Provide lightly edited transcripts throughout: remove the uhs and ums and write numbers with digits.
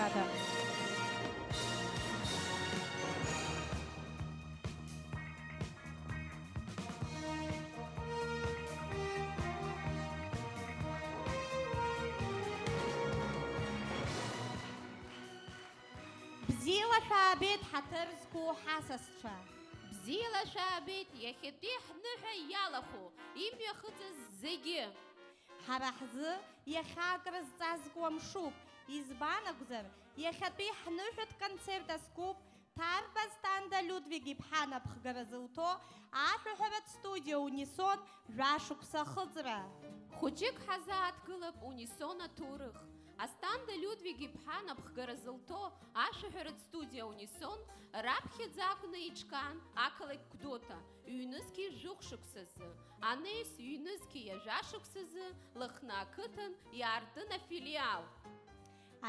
Milada. Бзиала шәаабеит ҳаҭыр зқәу ҳасасцәа. Бзиала шәаабеит иахьатәи ҳныҳәа иалахәу, имҩахыҵыз зегьы. Ҳара ҳзы иахьа акрызҵазкуа мшуп, избан акәзар, иахьатәи ҳныҳәатә концерт азкуп Ҭарба Станда Людвиг-иԥҳа напхгара зылҭо ашәаҳәаратә студиа Унисон жәашықәса ахыҵра. Хәыҷык ҳазааҭгылап Унисон аҭоурых. Астанда Людвиг-иԥҳа напхгара зылҭо ашәаҳәаратә студиа Унисон раԥхьаӡа акәны иҿкаан ақалақь Гәдоуҭа ҩнызқьи жәохә-шықәсазы, анеис ҩнызқьи жәашықәсазы Лыхны ақыҭан иаартын афилиал.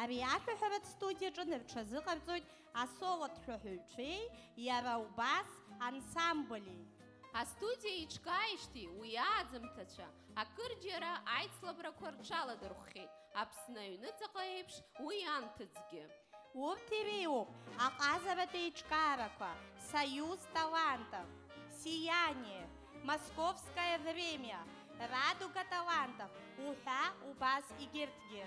Ари ашәаҳәаратә студиаҿы рҽазыҟарҵоит асолоҭ шәаҳәаҩцәеи, иара убас ансамбли. Астудиа иҿкааижьҭеи уи ааӡамҭацәа акырџьара аицлабрақәа рҽаладырхәхьеит, Аԥсны аҩныҵҟа еиԥш уи анҭыҵгьы. Урҭ иреиуоуп аҟазаратәи еиҿкаарақәа Союз талантов, Сияние, Московское время, Радуга талантов, уҳәа убас егьырҭгьы.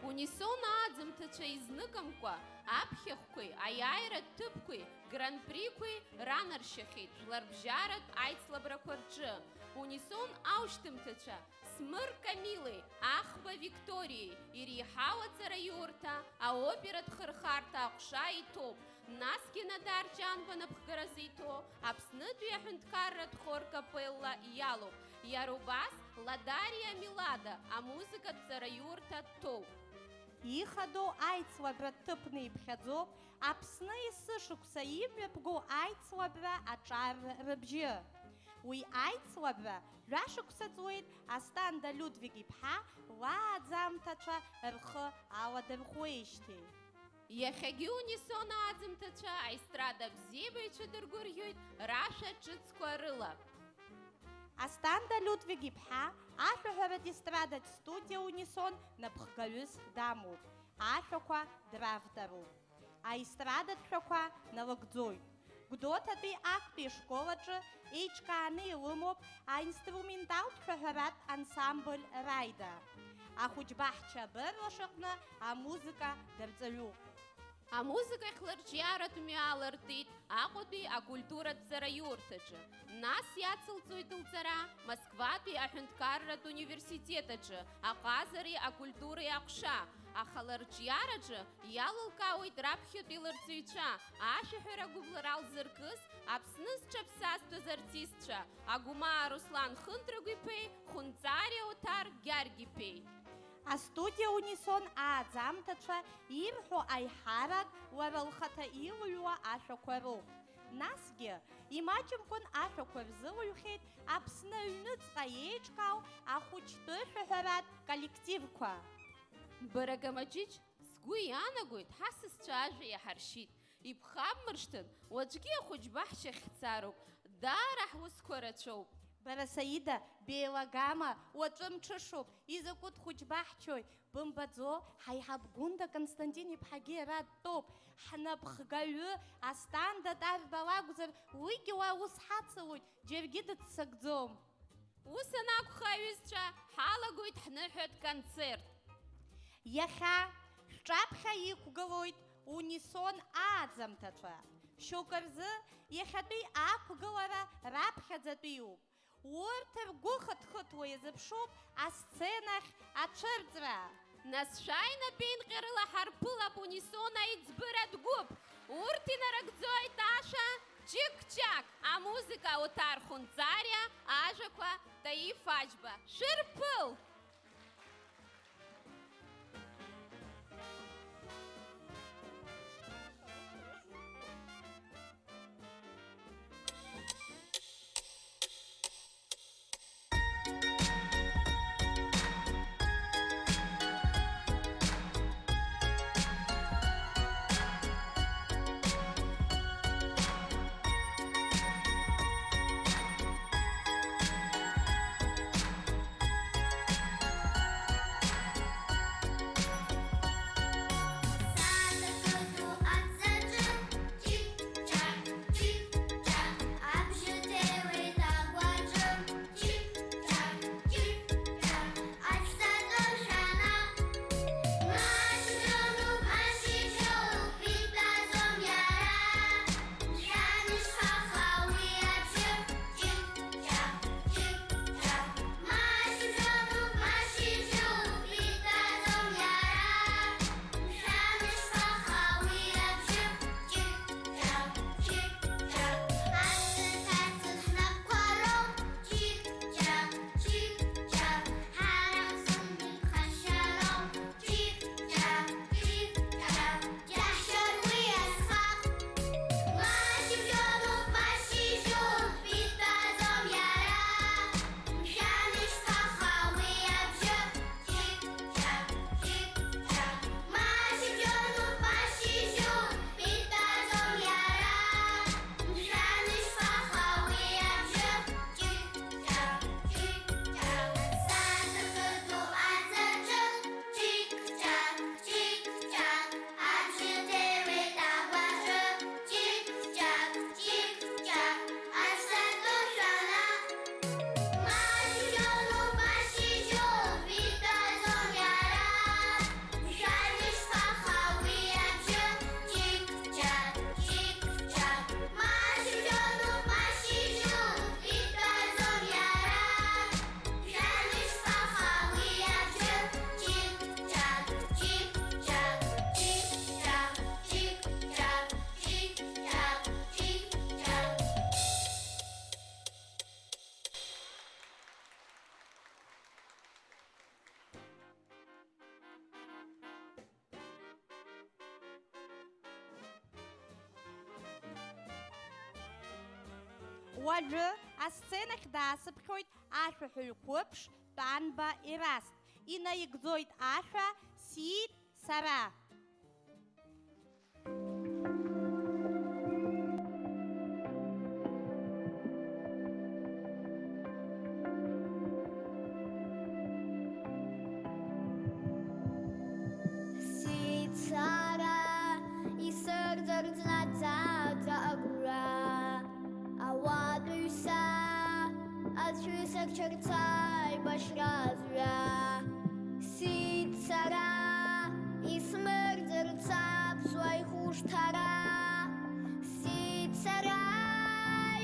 Унисон ааӡамҭацәа изныкымкәа аԥхьахәқәеи, аиааиратә ҭыԥқәеи, гран-приқәеи ранаршьахьеит жәларбжьаратә аицлабрақәа рҿы. Унисон аушьҭымҭацәа Смыр Камилеи, Ахба Викториеи иреиҳау аҵараиурҭа, аоператә хырхарҭа аҟәша иҭоуп. Насгьы Нодар Ҷанба напхгара зиҭо Аԥснытәи аҳәынҭқарратә хор капелла иалоуп. Иара убас Ладария Милада амузыкатә ҵараиурҭа ҭоуп. Ихадоу аицлабра ҭыԥны иԥхьаӡоуп Аԥсны есышықәса имҩаԥгоу аицлабра аҿарра рыбжьы. Уи аицлабра жәашықәса ҵуеит Астанда Людвиг-иԥҳа лааӡамҭацәа рхы аладырхәуеижьҭеи. Иахьагьы Унисон ааӡамҭацәа аестрада бзиабаҩцәа дыргәырӷьоит рашәа ҿыцқәа рыла. Астанда Людвиг-иԥҳа ашәаҳәаратә естрадатә студиа Унисон напхгаҩыс дамоуп, ашәақәа дравторуп, аестрадатә шәақәа налыгӡоит. Гәдоуҭатәи актәи школаҿы еиҿкааны илымоуп аинструменталтә шәаҳәаратә ансамбль Раида. Ахәыҷбаҳча абырлашаҟны амузыка дарҵаҩуп. Амузыкахь лырҿиаратә мҩа лыртит Аҟәатәи акультуратә ҵараиурҭаҿы. Нас иацылҵоит лҵара Москватәи аҳәынҭқарратә университет аҿы аҟазареи акультуреи аҟәша. Аха лырҿиараҿы иалылкаауеит раԥхьатәи лырҵаҩцәа, ашәаҳәара гәыблра лзыркыз Аԥсны зҽаԥсазтәыз артистцәа Агәымаа Руслан Хынтрагә-иԥеи, Хәынҵариа Оҭар Гьаргь-иԥеи. Астудиа Унисон ааӡамҭацәа ирҳәо аиҳарак лара лхаҭа илыҩуа ашәақәа роуп. Насгьы имаҷымкәан ашәақәа рзылыҩхьеит Аԥсны аҩныҵҟа еиҿкаау ахәыҷтәы шәаҳәаратә коллективқәа. Бара Гамаҷыҷ, сгәы иаанагоит ҳасасцәа ажәа иаҳаршьит. Ибхабмыршҭын, уаҵәгьы ахәыҷбаҳчахь ҳцароуп, даара ҳусқәа рацәоуп. Бара Саида, беилагама, уаҵәы мҽышоуп, изакәытә хәыҷбаҳчои, бымбаӡо, ҳаиҳаб Гәында Константин-иԥҳагьы ара дтәоуп, ҳнапхгаҩы Астанда Ҭарба лакәзар, уигьы уа ус ҳацылоит, џьаргьы дыццакӡом. Ус анакәха аҩызцәа, ҳалагоит ҳныҳәатә концерт. Иахьа шәҿаԥхьа иқәгылоит Унисон ааӡамҭацәа. Шьоук рзы иахьатәи ақәгылара раԥхьаӡатәиуп. Урҭ ргәы хыҭхыҭуа иазыԥшуп асценахь аҽырҵра. Нас шәааинапеинҟьарыла ҳарԥылап Унисон аиҵбыратә гәыԥ. Урҭ инарыгӡоит ашәа Ҷык-Ҷак, амузыка Оҭар Хәынҵариа, ажәақәа Таиф Аџьба. Шәырԥыл! уажәы асценахь даасыԥхьоит ашәаҳәаҩ қәыԥш Тәанба Ераст. Инаигӡоит ашәа сиит сара. Сара исырдырӡнаӡаӡа агәра ауадаҩса аӡәызак ҽырца аибашьразҩа сиит сара исмырӡырца аԥсуа ихәышҭара сиит сара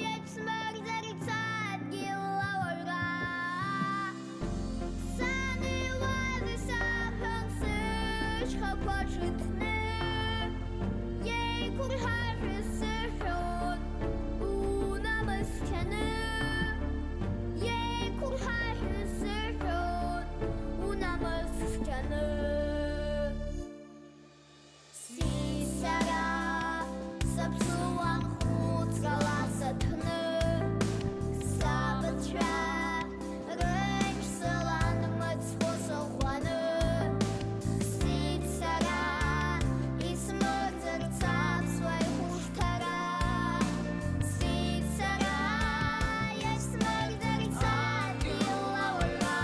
иаԥсмырӡырца адгьыл ауаҩра саниуази саҳәан сышьхақәа ҿыҭны еиқәырҳарҳәа сыҳәон унамыскьаны еиқәырҳарҳәа сыҳәон унамыскьаны сиит сара саԥсуан хәыцрала саҭәны сабацәа рымч сылан мыцхәы сыӷәӷәаны сиит сара исмырӡырц аԥсуа ихәышҭара сиит сара иаԥсмырӡырц адгьыл ауаҩра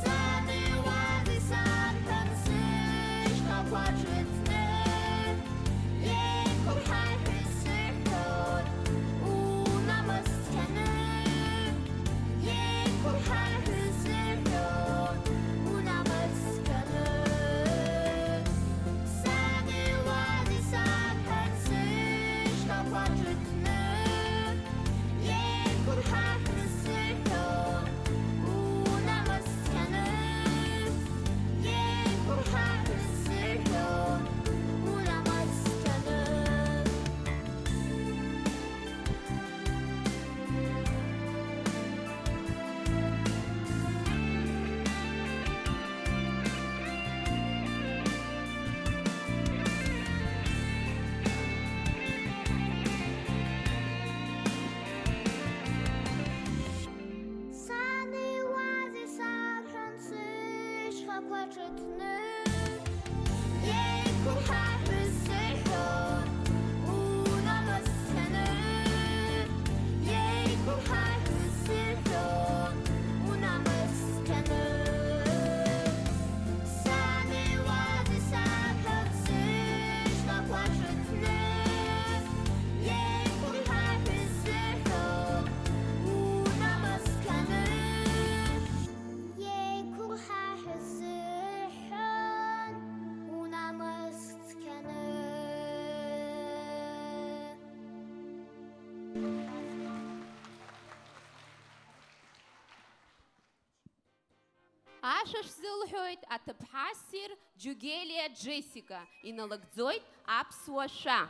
саниуази саҳәан сышьхақәа ҿыҭны еиқәырҳарҳәа сыҳәон унамыскьаны еиқәырҳарҳәа сыҳәон унамыскьаны саниуази саҳәан сышьхақәа ҿыҭны еиқәырҳарҳәа сыҳәон унамыскьаны еиқәырҳарҳәа сыҳәон унамыскьаны саниуази саҳәан сышьхақәа ҿыҭны еиқәырҳарҳәа сыҳәон унамыскьаны еиқәырҳарҳәа сыҳәон унамыскьаны саниуази саҳәан сышьхақәа ҿыҭны еиқәырҳарҳәа сыҳәон унамыскьаны еиқәырҳарҳәа сыҳәон унамыскьаны Ашәа шәзылҳәоит аҭыԥҳа ссир Џьугелиа Џесика. Иналагӡоит аԥсуа шәа.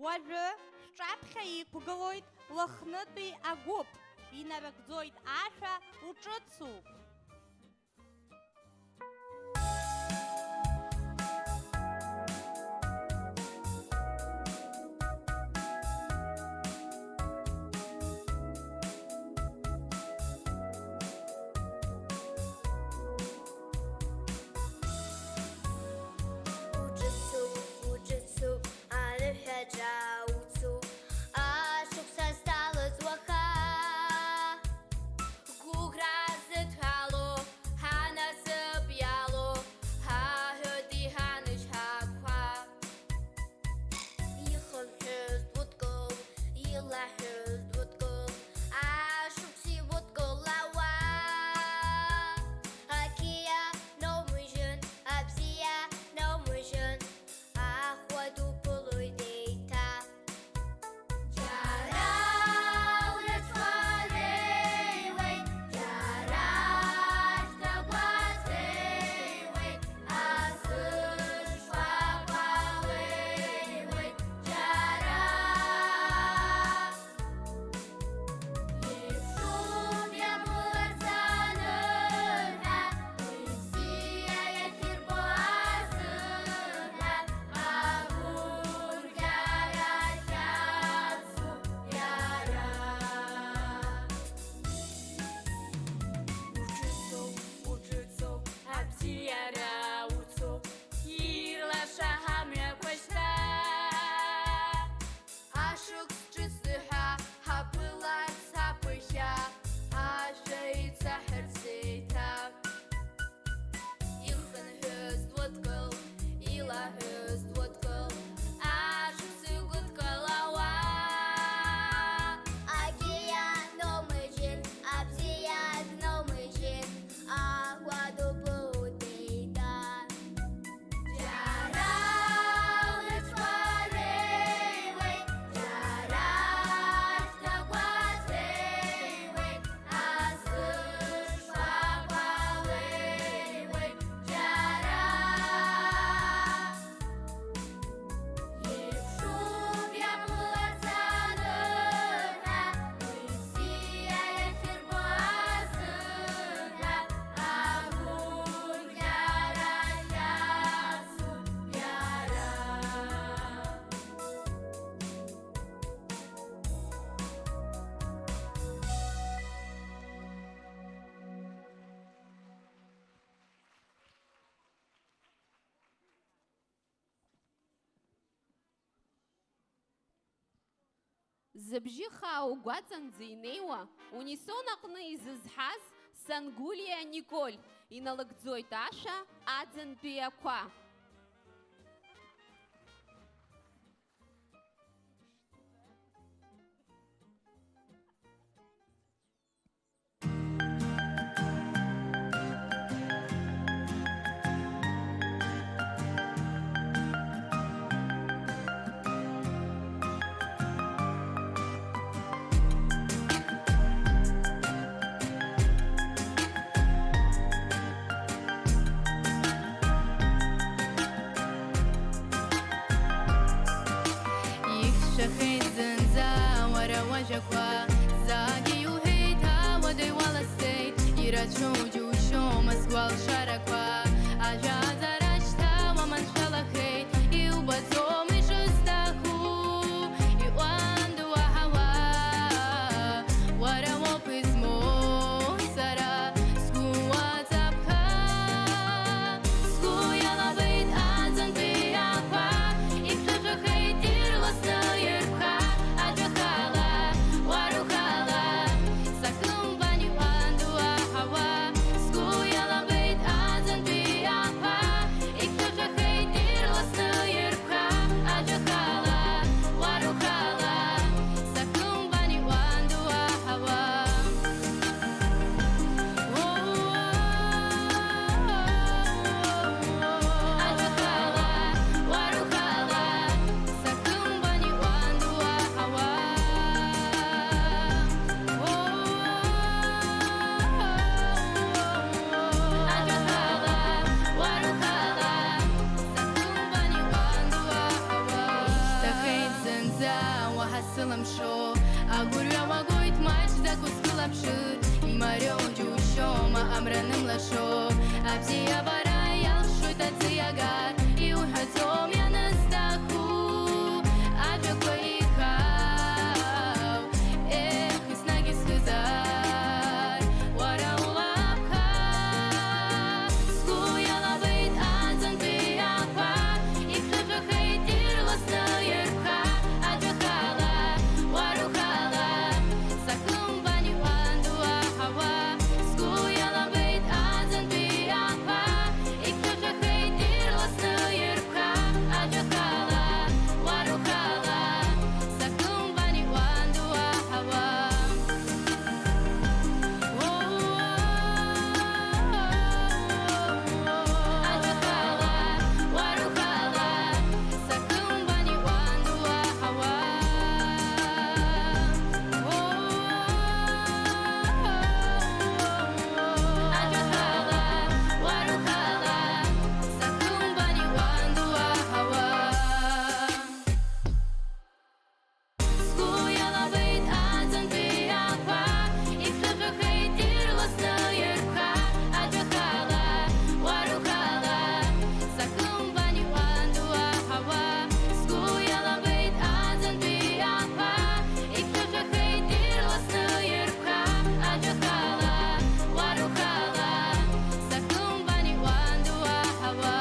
Уажәы шҿаԥхьа иқәгылоит Лыхнытәи агәыԥ, инарыгӡоит ашәа уҿыцуп. Уҿыцу, арыҳәаҿа уцу, ашықәса зҭалаз уаха. Гәыӷра зыҭәҳәало, ҳанасыԥ иало, ҳаҳәоит иҳанычҳақәа. Ихынҳәыз дудкыл, илаҳәыз дудкыл, ашықәс иудкылауа. Ақьиа наумыжьын, абзиа наумыжьын, ахәа дуԥылоит еиҭа. Џьара лрыцқәа реиуеит, џьара шҭақәас реиуеит, асышәқәа леиуеит, џьара. Иԥшуп иамуларц аныҳәа, бзиа иахьирбо азыҳәа, агәырӷьара шьацуп иара. Уҿыцу, абзиара уцу, ирлаша ҳамҩақәа шьҭа. Ашықәс ҿыцҳәа, ҳаԥыларц ҳаԥыхьа, ашәа ицаҳарц еиҭа. Ихынҳәыз дудкыл, илаҳәыз дудкыл, ашықәс игәыдкылауа. Ақьиа наумыжьын, абзиа наумыжьын, ахәа дуԥылоит еиҭа. Џьара лрыцқәа реиуеит, џьара шҭақәас реиуеит, асышәқәа леиуеит, џьара. Иԥшуп иамуларц аныҳәа, бзиа иахьирбо азыҳәа, агәырӷьара шьацуп иара. Зыбжьы хаа угәаҵанӡа инеиуа, унисон аҟны изызҳаз Сангулиа Николь, иналыгӡоит ашәа аӡынтәи ақәа. Ихьшәахеит зынӡа уара уажәақәа, заагьы иуҳәеит ауада иуаласҵеит, ирацәоу џьушьома сгәалашәарақәа, ажәаӡара шьҭа уаманшәалахеит, иубаӡом ишысҭаху, иҟәанду уаҳауа. Уара уоуп измоу сара сгәы уаҵаԥха, сгәы иалабеит аӡынтәи ақәа, ихьшәашәахеит ирласны ирԥха, аӡәахала, уарухала, сакымбан иҟәанду уаҳауа, сгәы иалабеит аӡынтәи ақәа, Абзия бара ялшуит ациагар И ухатом я на стаху Аджаква ихау Эх, и снаги схызар Вара улапха Скуяла бит азан биаква И кто-то хейтир лосна ерха Аджахала, варухала Сакум бани вандуа хава Скуяла бит азан биаква И кто-то хейтир лосна ерха Аджахала, варухала Сакум бани вандуа хава Аджахала, варухала Сакум бани вандуа хава Аджахала, варухала Сакум бани вандуа хава Скуяла бит азан биаква И кто-то хейтир лосна ерха Аджахала, варухала Сакум бани вандуа хава Скуяла бит азан биаква И кто-то хейтир лосна ерха Аджахала, варухала Сакум бани вандуа хава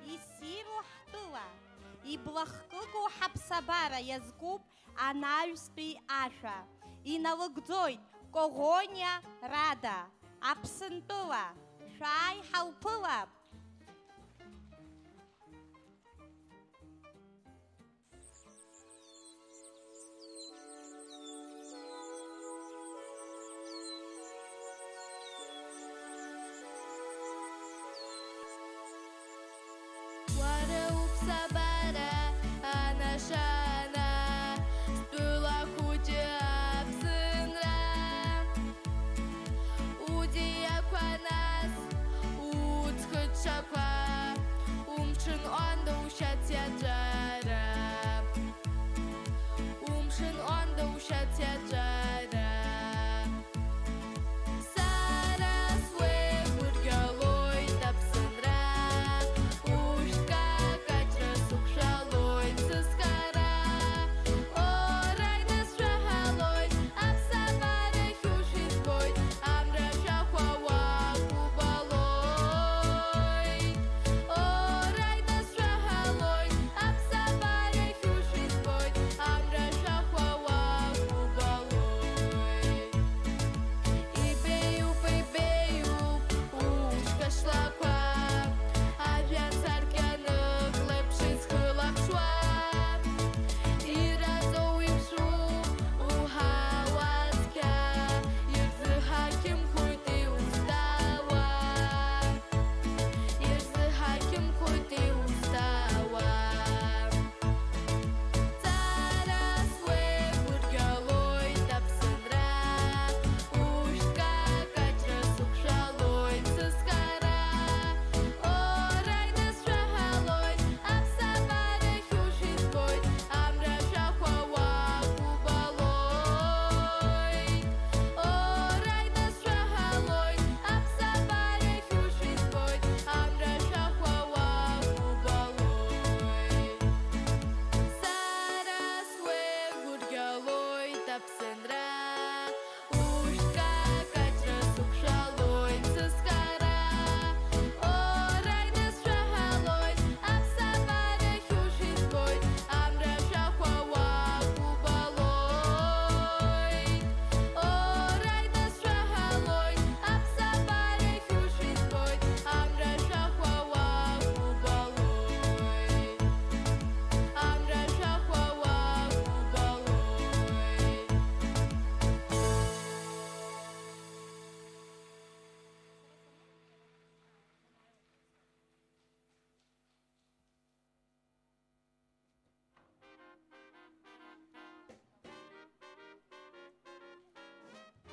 يسيروا حطوة يبلخكوا حبسبارة يزكوب анаҩстәи ашәа иналыгӡоит Коӷониа Рада Аԥсынтәыла шәааи ҳауԥылап. Oare upsabara anașana Stula huge absânra Udia cu anas Uțhăci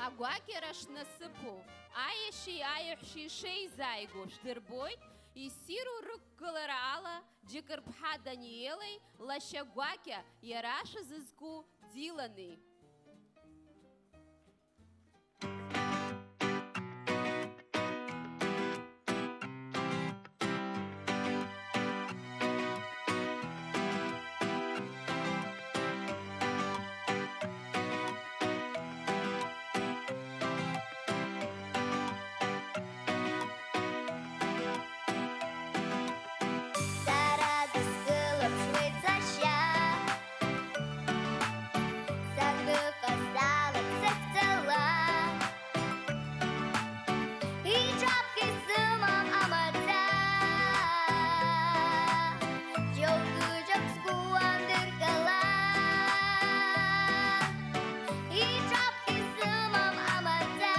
агәакьара шнасыԥу, аиашьеи аиаҳәшьеи шеизааигәо шәдырбоит, иссиру рықәгылара ала Џьыкырԥҳа Даниелеи лашьа гәакьа иара шәазызку Дилани. Заради сила швидше ща, закрыта стала всех тела. И чапки с дымом омыта, жёлтый скуан дыркала. И чапки с дымом омыта,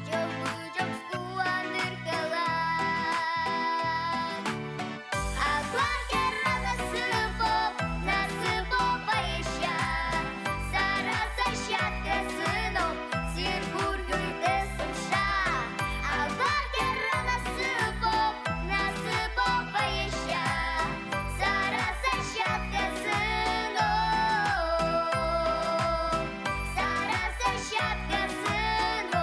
жёлтый скуан дыркала. Агвакера насыпал поища, Сара защадка сынов, Сирбургуй ты суша. Агвакера насыпал поища, Сара защадка сынов, Сара защадка сынов.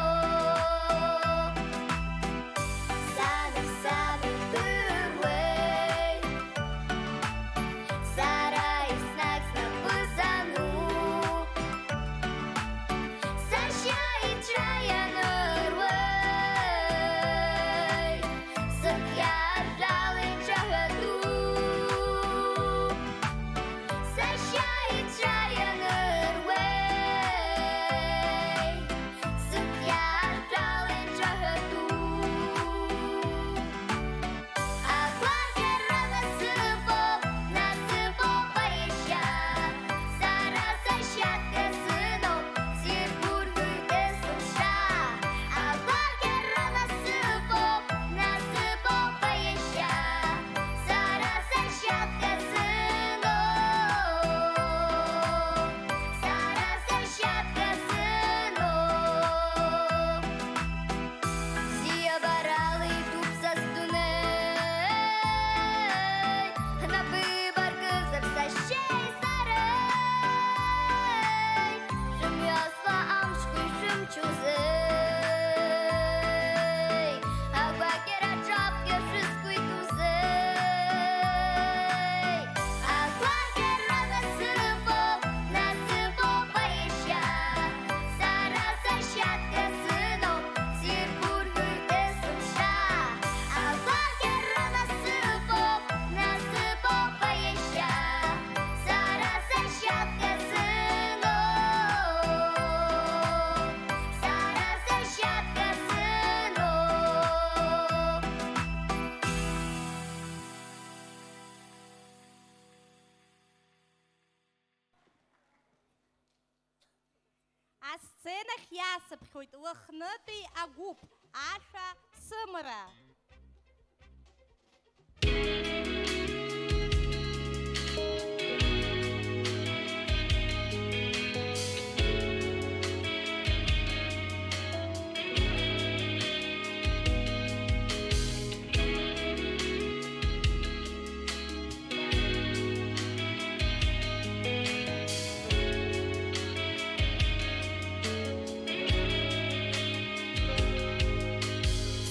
Сами первый, Сара и знак написану, Саща и чая нырвей, Сакя жали чагаду, Саща и чая нырвей, Сакя жали чагаду. Агвакера насыпал поища, Сара защадка сынов, Сирбургуй ты суша. Агвакера насыпал поища, Сара защадка сынов, Сара защадка сынов. Сія барали дуб за стуней, на виборки за все ще й старий, Жем'ясла амшку й жемчузей, Агвакера чапки wszystko й тузей. Агвакера насыпал поища, Сара защадка сынов, Сирбургуй ты суша. Агвакера насыпал поища, Сара защадка сынов, Сара защадка сынов. Асценах иасыԥхьоит Лыхнытәи агәыԥ, ашәа Сымра.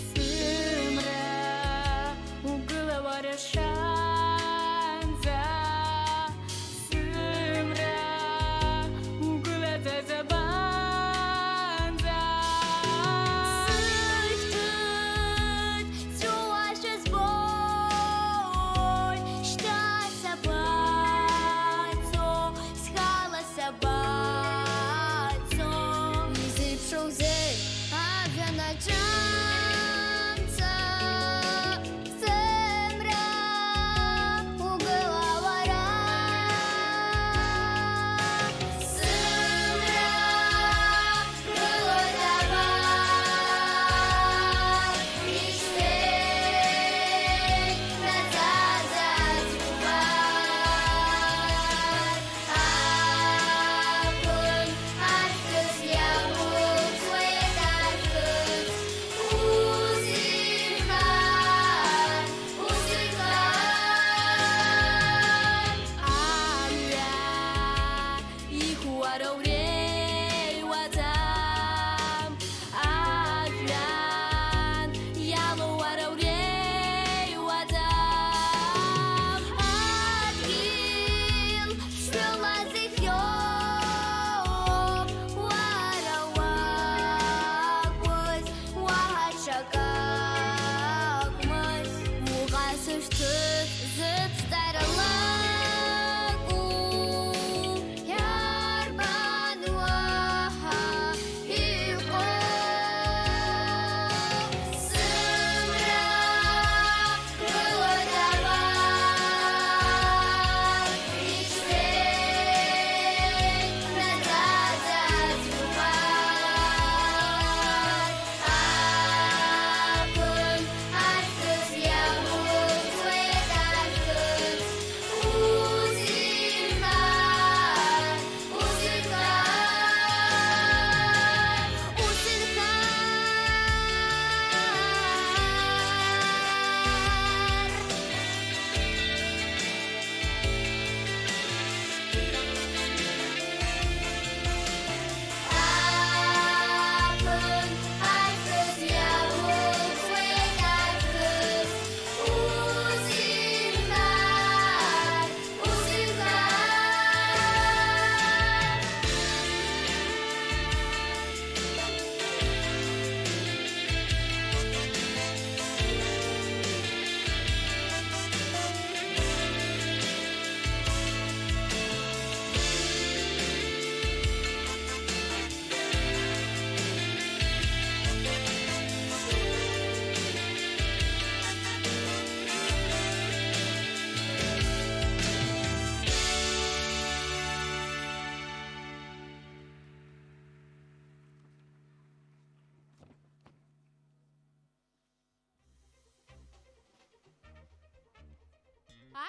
Сымра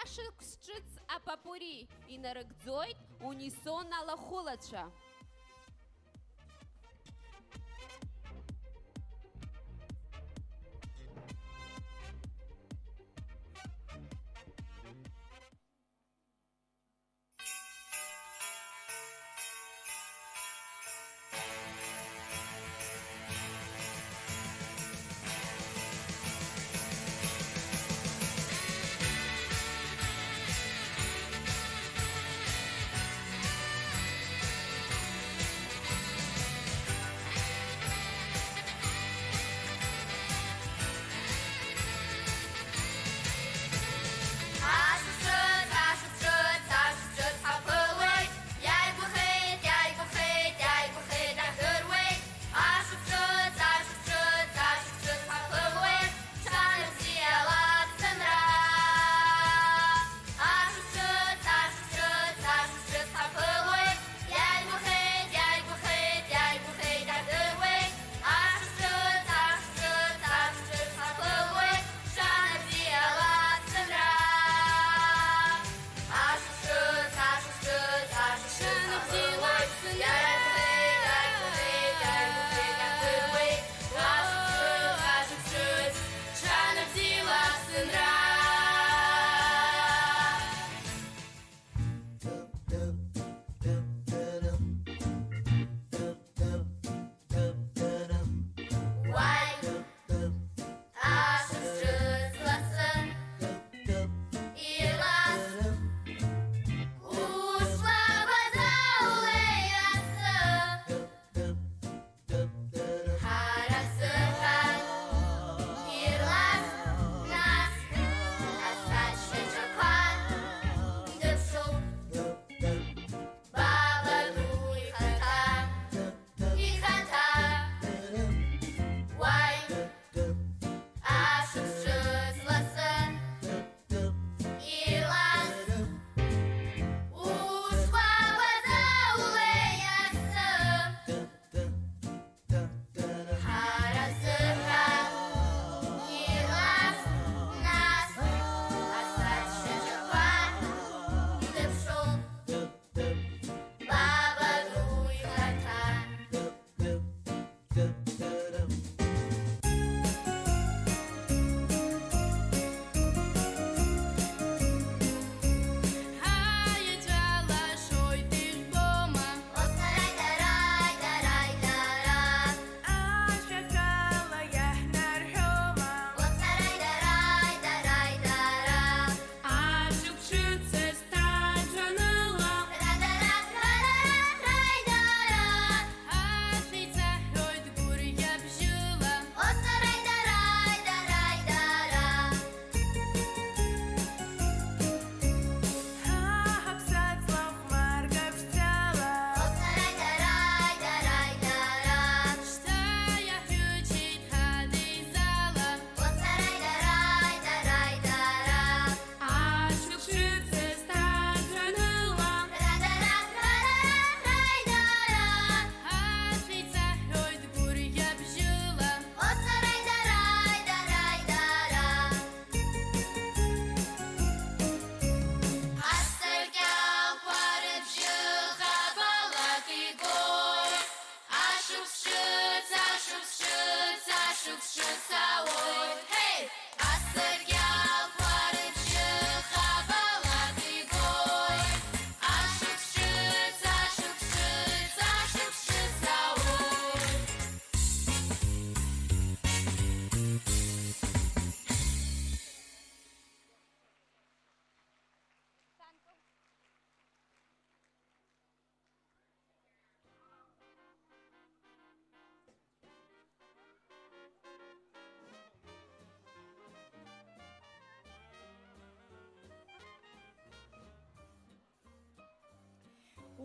Ашықшҿыц апапури инарыгӡоит унисон алахәылацәа.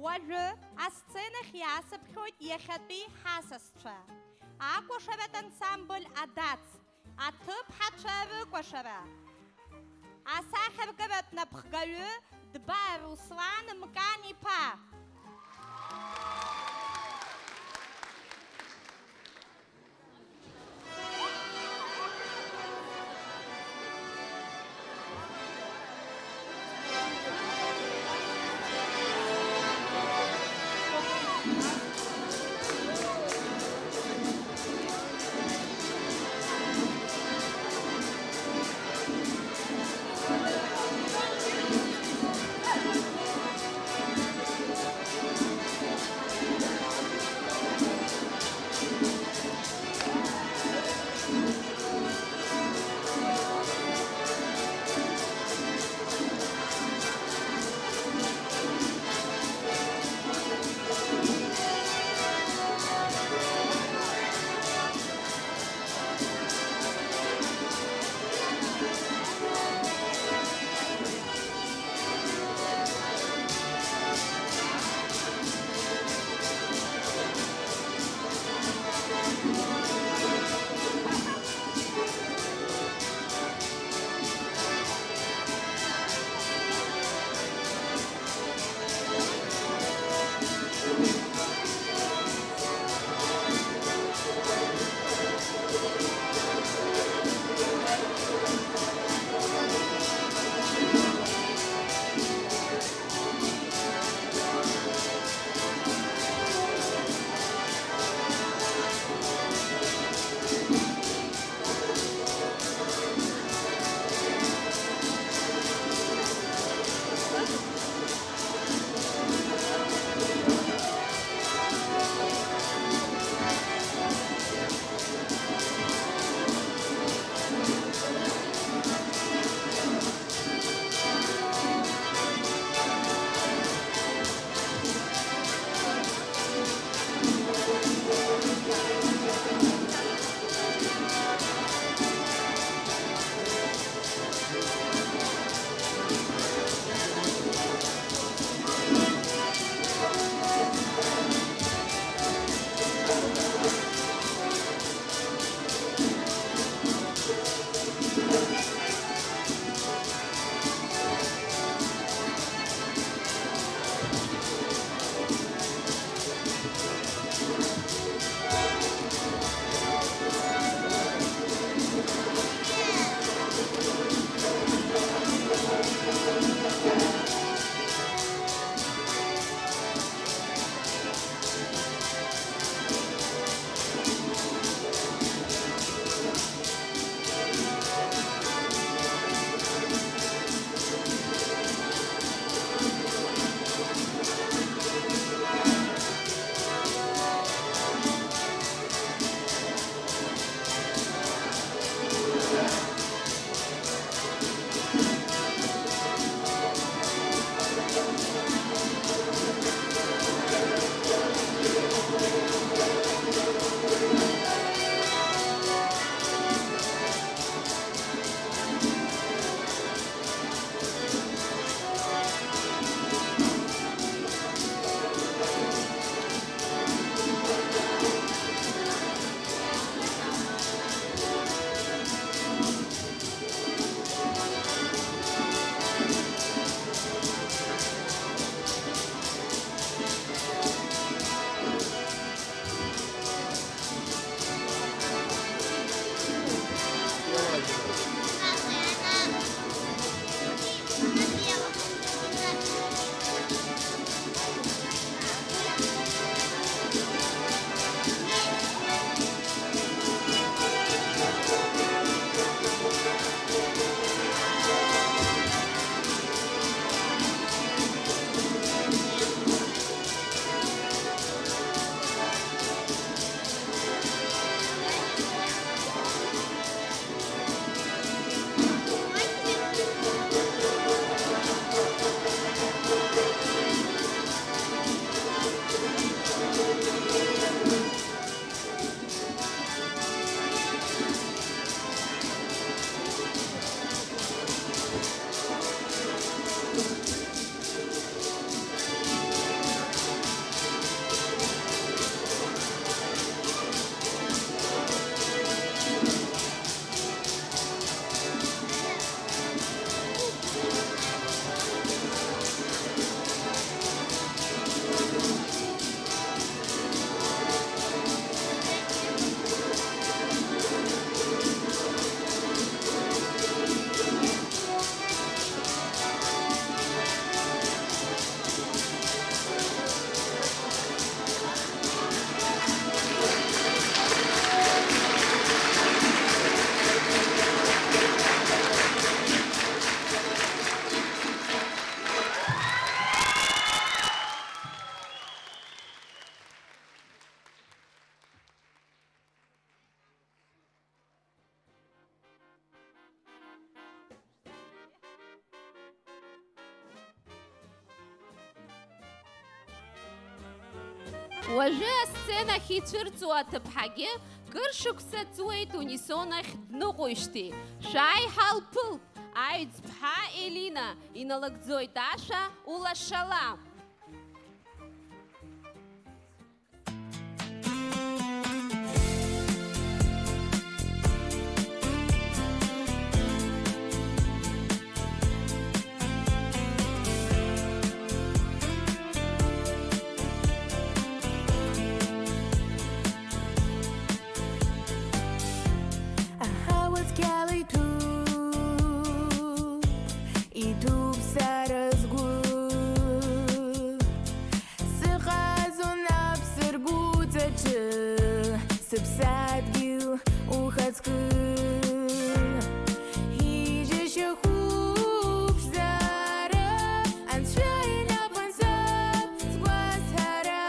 Уажәы асценахь иаасыԥхьоит иахьатәи ҳасасцәа. Акәашаратә ансамбль адац, аҭыԥҳацәа рыкәашара. Асахьаркыратә напхгаҩы Дба Руслан Мкан-иԥа. Уажәы асценахь ицәырҵуа аҭыԥҳагьы кыр шықәса ҵуеит унисонахь дныҟәоижьҭеи. Шәааи ҳалԥылт, аҩӡԥҳа Елина, иналагӡоит ашәа улашала. Subside ухаҵкы ижьышьа хәыԥшӡара анцәа инапынсап сгәазҳара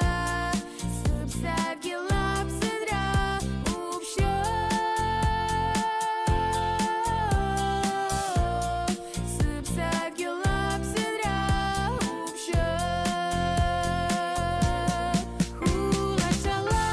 сыԥсадгьыл аԥсынра уԥшьо сыԥсадгьыл аԥсынра уԥшьо улашала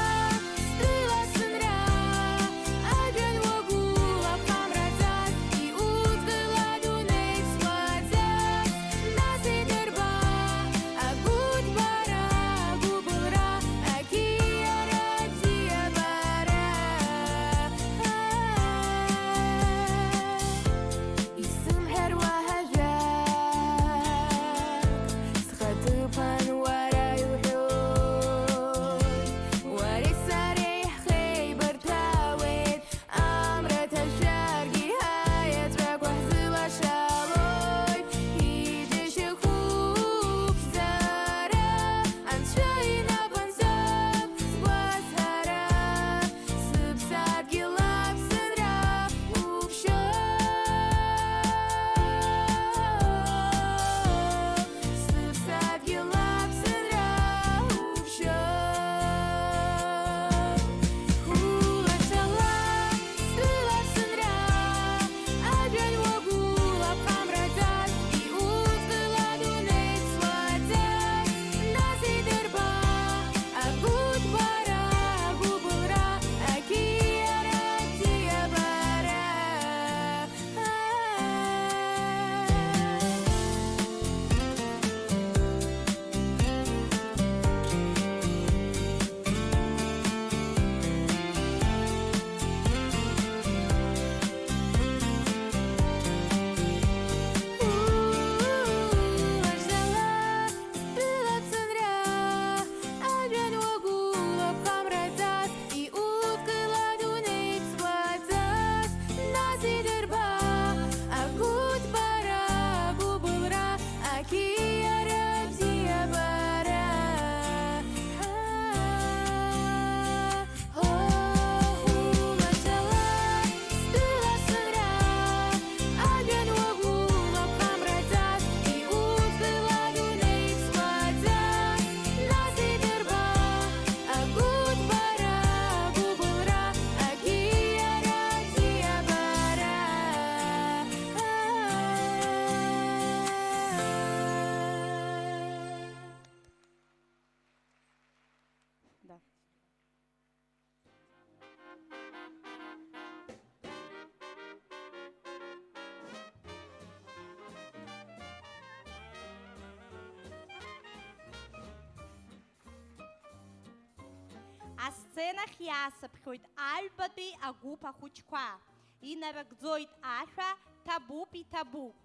Асценахь иаасыԥхьоит аҩбатәи агәыԥ ахәыҷқәа. Инарыгӡоит ашәа ҭабуп иҭабуп.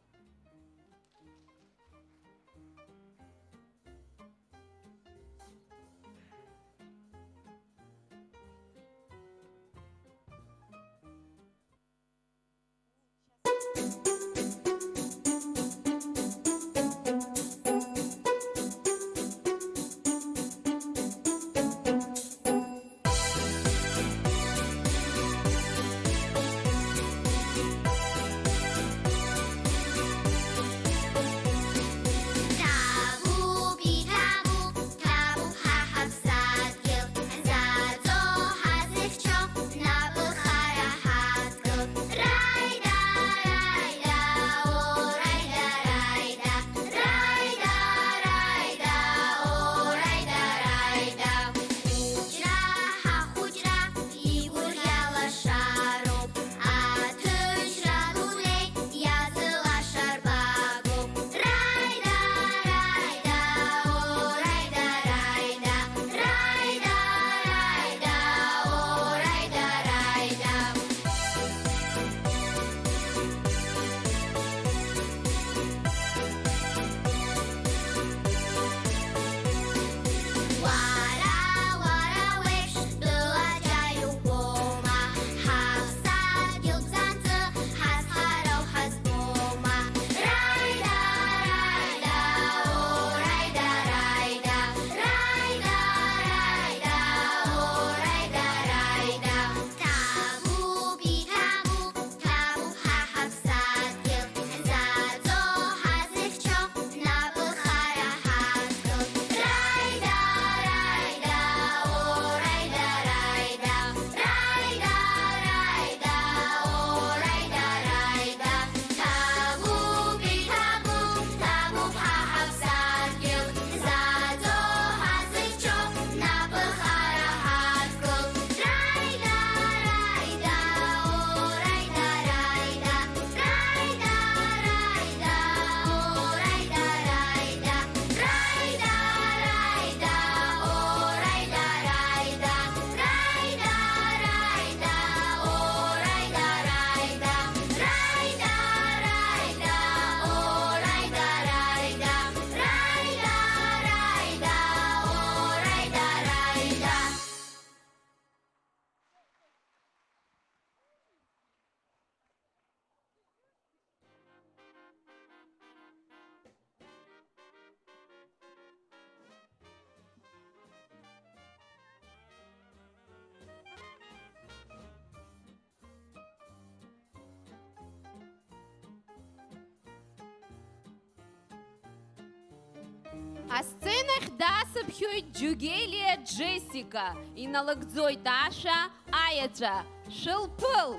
Асценах дасыԥхьоит Џьугелиа Джессика, иналыгӡоит Аша Аиаҵәа, шылԥыл!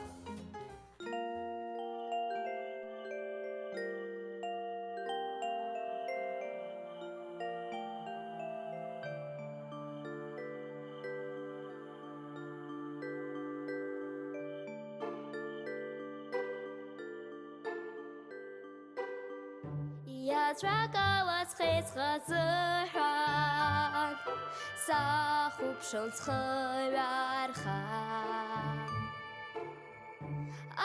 Иаҵәагауаз хеицխазыҳәан сахуԥшыл ҵхыҩархан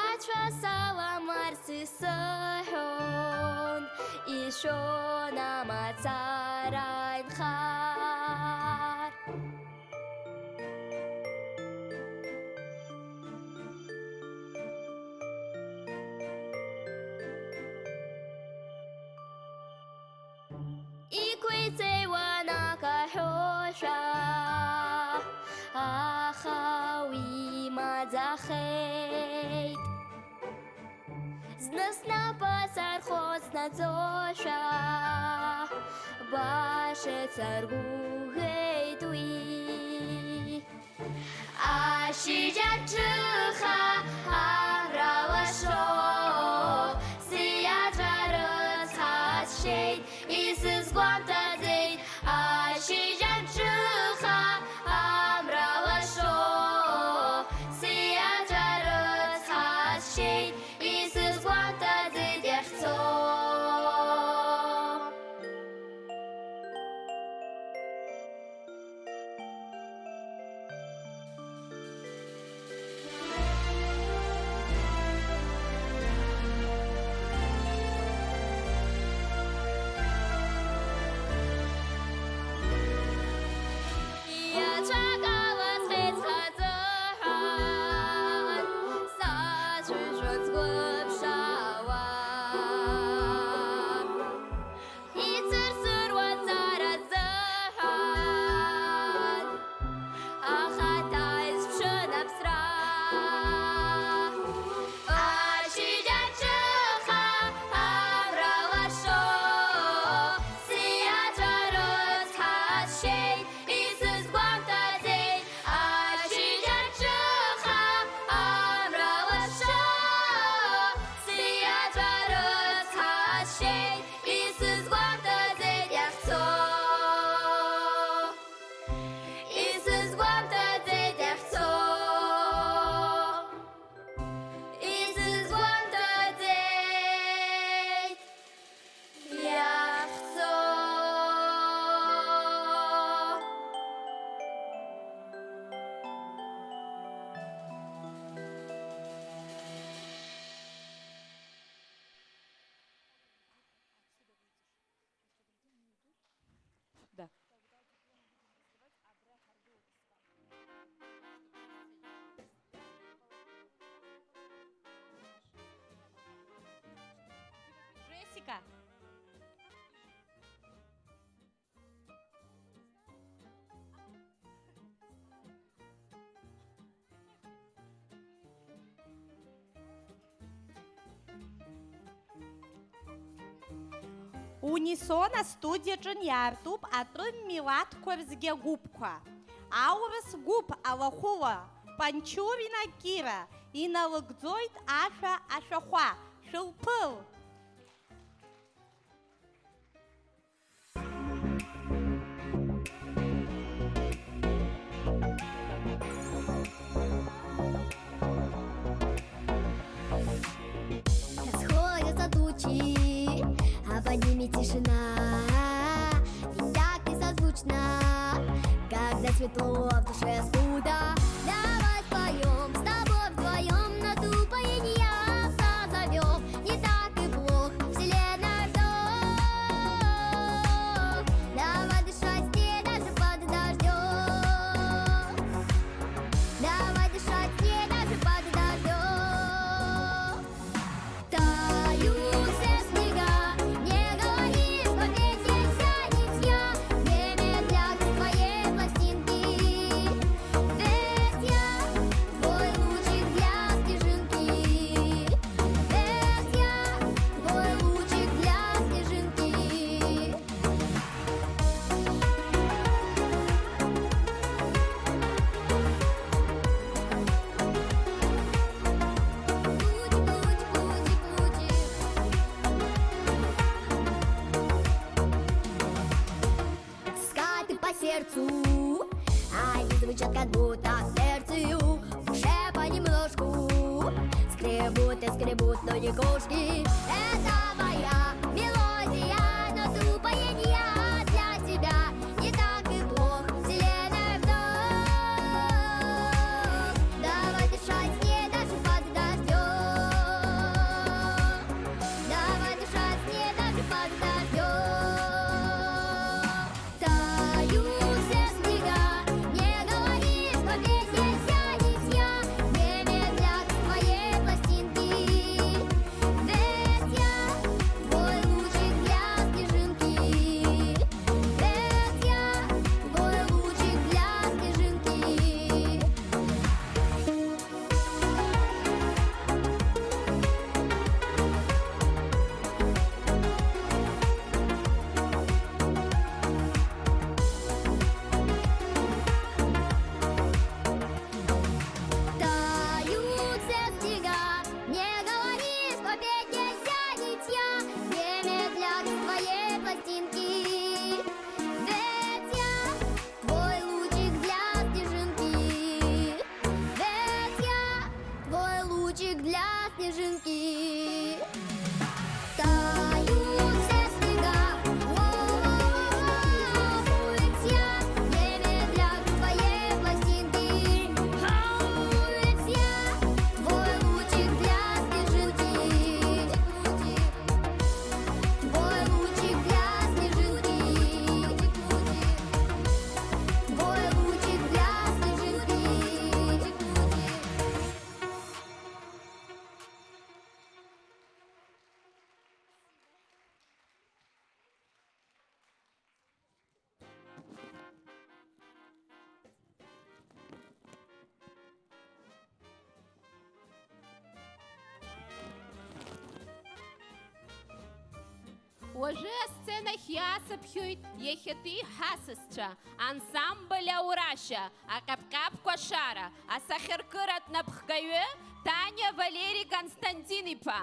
ацәа саламарц исыҳәон ишәон амацара инхар Иқәиҵеиуан акаҳәошәа аха уи имаӡахеит зны снапы сархоз снаӡошәа башеит саргәыӷеит уи ашьыжьаҿыха амра лашо сиаҵәа рыцҳасшьеит исызгәамҭаӡеит ашьыжьаҿыха амра лашо сиаҵәа рыцҳасшьеит исызгәамҭаӡеит иахьцо Иаҵәагауаз хеицхазыҳәан сацәыжәын сгәыԥшаауа ицырсыруан сара сзыҳәан ахаҭа исԥшын аԥсра ашьыжьаҿыха амра лашо сиаҵәа рыцҳасшьеит исызгәамҭаӡеит ашьыжьаҿыха амра лашо сиаҵәа рыцҳасшьеит исызгәамҭаӡеит иахьцо исызгәамҭаӡеит иахьцо исызгәамҭаӡеит иахьцо Да. Джессика. Унисона студиаҿын иаартуп атәы милаҭқәа рзгьы агәыԥқәа. Аурыс гәыԥ алахәыла Панчурина Кира иналыгӡоит ашәа ашәахәа. Шәылԥыл! Расходятся тучи, а под ними тишина. Ведь так и созвучно, когда светло в душе скуда. Давай споем с тобой вдвоем, на тупоение созовем. Не так и плох, вселенная ждет. Давай дышать мне даже под дождем. Давай дышать мне даже под дождем. Тают все снега, не говори, смотреть нельзя, нельзя. Время для твоей пластинки. сердцу. Они звучат как будто в сердце, в душе понемножку. Скребут и скребут, но не кошки. Это моя мелодия, но тупая не я. Для тебя не так и плохо, вселенная вдох. Давай дышать с ней даже под дождем. Давай дышать с ней даже под дождем. Тают все снега, не говори, что песня тянет я. Немедля к твоей пластинке. Ведь я твой лучик для снежинки. Ведь я твой лучик для снежинки. Тают все снега, не говори, что петь нельзя, нитья. Немедля к твоей пластинке. Ведь я твой лучик для снежинки. Ведь я твой лучик для снежинки. Тают все снега, ведь я немедля к твоей пластинке. Ведь я твой лучик для снежинки. Твой лучик для снежинки. Твой лучик для снежинки. Уже сценах яса п'ють єхети хасысча, ансамбль Аураща, а капкап кошара, а сахаркырат напхкаю, Таня Валерий Константинипа.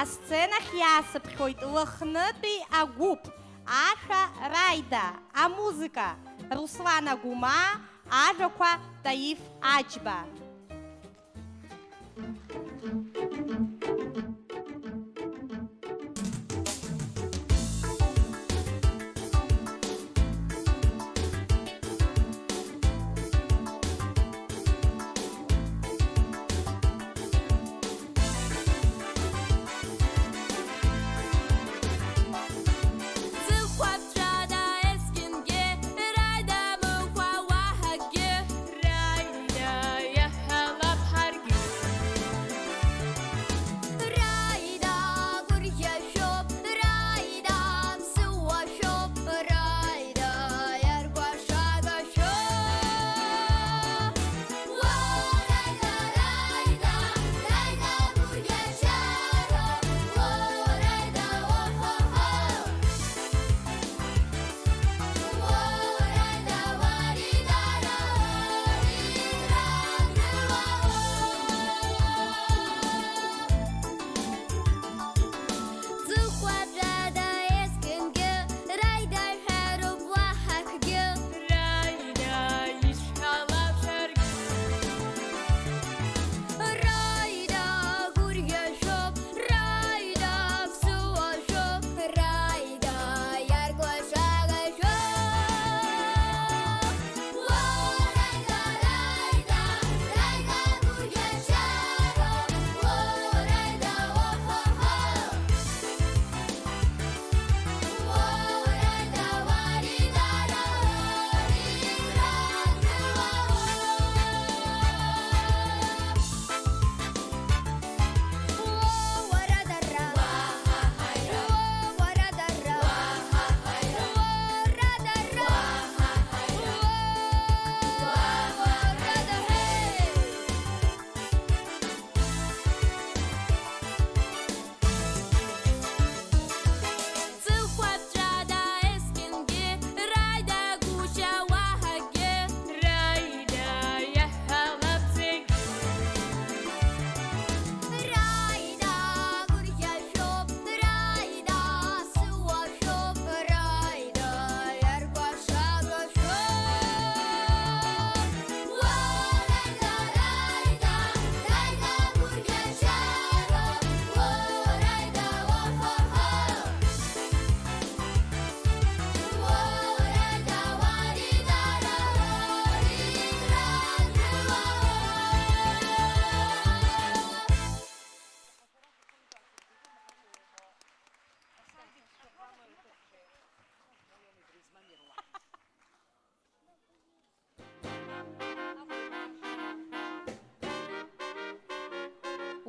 Асценах иаасыԥхьоит лыхнытәи агәыԥ, ашәа Раида, амузыка Руслан Агумаа, ажәақәа Таиф Аџьба.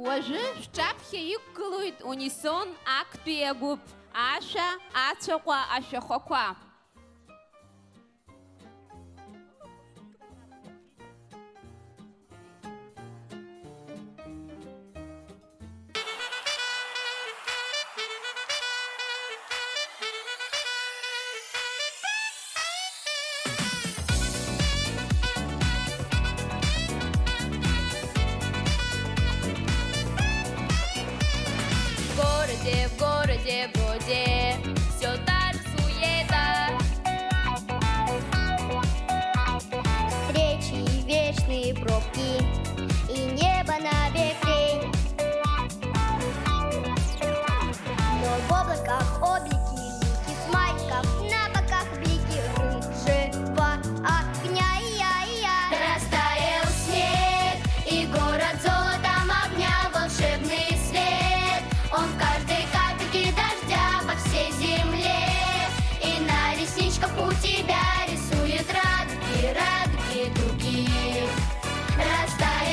Уажәы шәҿаԥхьа иқәгылоит унисон актәи агәыԥ, ашәа, ацәаҟәа, ашәахәақәа. В городе вроде все та же суета. Встречи, вечные пробки и небо на век. Но в облаках облики лики, смайков на боках блики рыжего огня. Растаял снег, и город золотом обнял волшебный свет. Он в каждой капельке дождя по всей земле, и на ресничках у тебя рисует радуги, радуги других. Растаял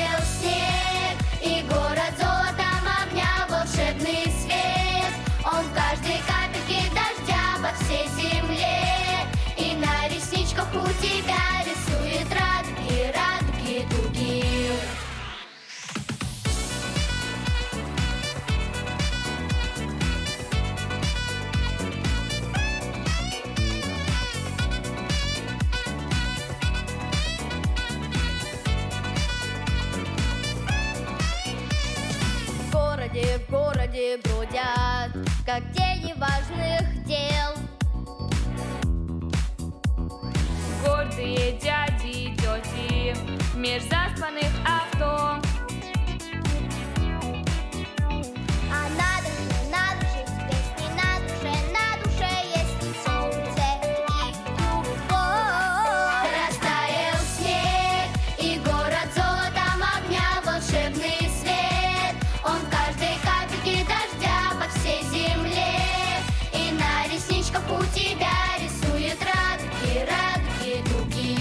в городе бродят, как тени важных дел. Гордые дяди и тети, меж заспанных авто. А на душе песни, на душе есть солнце и любовь. Растаял снег, и город золотом обнял волшебный свет. Он в каждой капельке дождя по всей земле, и на ресничках у тебя рисует радуги дуги.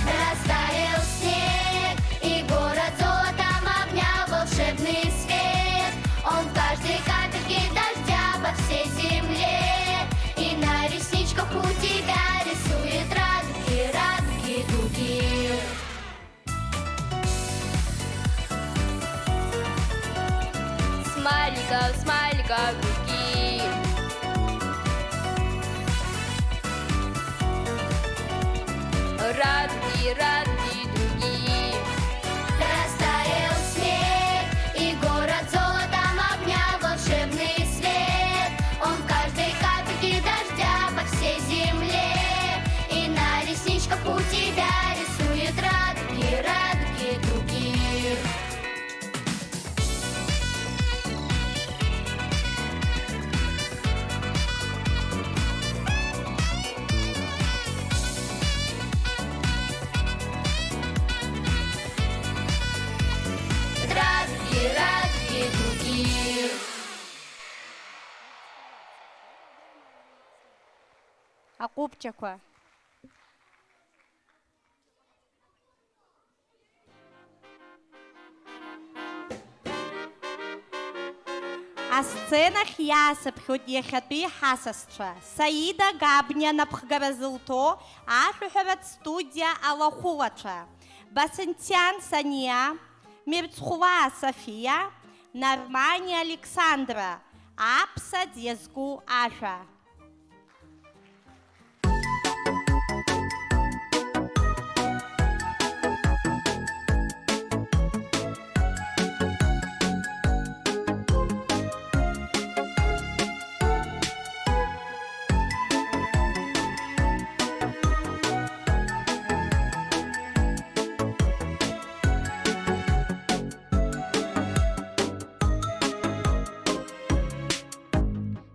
Растаял снег, и город золотом обнял волшебный свет. Он в каждой капельке дождя по всей земле, и на ресничках у тебя рисует радуги дуги. Смайликов дуги. Радуги дуги. Растаял снег, и город золотом обнял волшебный свет. Он в каждой капельке дождя по всей земле, и на ресничках у тебя рисует радуги дуги. Радуги дуги. Акупчаква. А сценах иаасыԥхьоит иахьатәи ҳасасцәа Саида Габниа напхгаразылҭо ашәаҳәаратә студиа алахәылацәа Басынтиан Сания, Мирцхәлаа Софиа, Нармани Александра, аԥсаӡ иазку ашәа.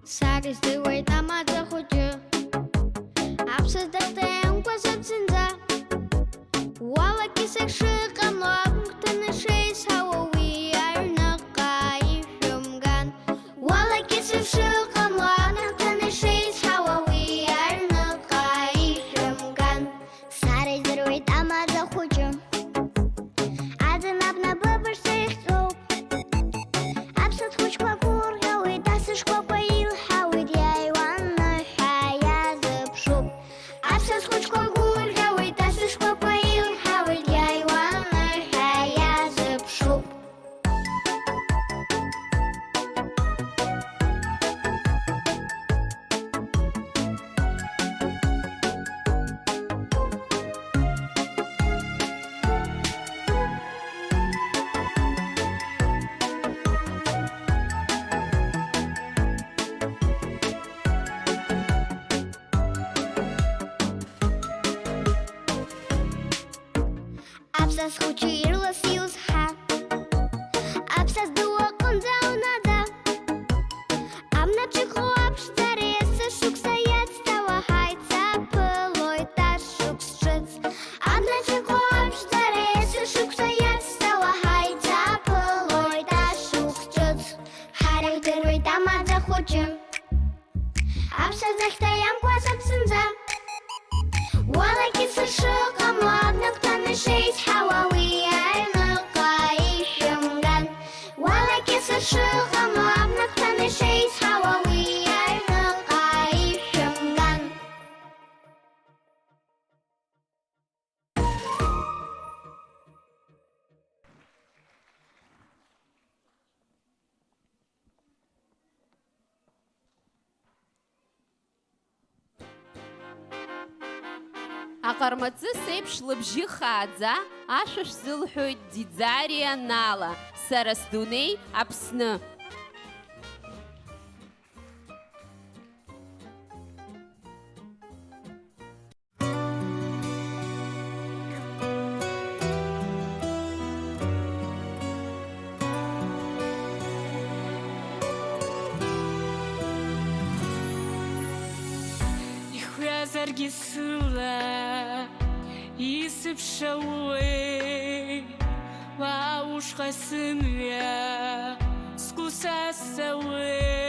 Sari zdywaj tam a zachodzie, absat dachtajem kwasab zinza. Wala kisek shikam loam ktana shays hawawi ayna qaifumgan. Wala kisek shikam loam ktana shays hawawi ayna qaifumgan. Sari zdywaj tam a zachodzie, adanab na babar sayxto. Absat khushkwa kurgawi dasishkwa pail hawid yaywanna hayazib shub. Absat khushkwa kurgawi dasishkwa pail hawid yaywanna hayazib shub. Absas khuchirla sius ha. Absas duo konzaunada. Amna chikho abshtaresa shuksayat stała hajca pyloj ta shukszyc. Amna chikho abshtaresa shuksayat stała hajca pyloj ta shukszyc. Характер там захочем. Absas захтаям kwasab sinza. Wala kisa shikam ladna ktana shays hawawi ayna qaifumgan. Wala kisa shikam ladna ktana shays hawawi ayna qaifumgan. Аҟармаҵыс еиԥш лыбжьы хааӡа, ашәа шәзылҳәоит Диӡариа Нала, сара сдунеи Аԥсны. Ihwязаргьы сыла исыԥшауеи, уа ушҟа сымҩа сгәы сасауеи,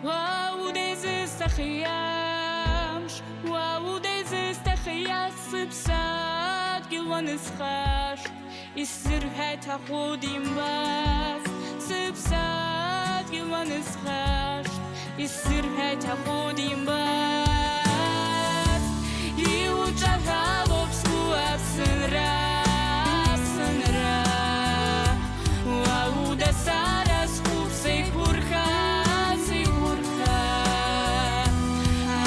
уа удезысҭахи амш, уа удезысҭахи сыԥсадгьыл уанысхашт, исзырҳәеит аҟәыд-имбаз, сыԥсадгьыл уанысхашт, исзырҳәеит аҟәыд-имбаз, иуҿаҳәалоуп сгәы Аԥсынра, Аԥсынра, уа уда сара сгәыԥ сеиқәырха, сеиқәырха,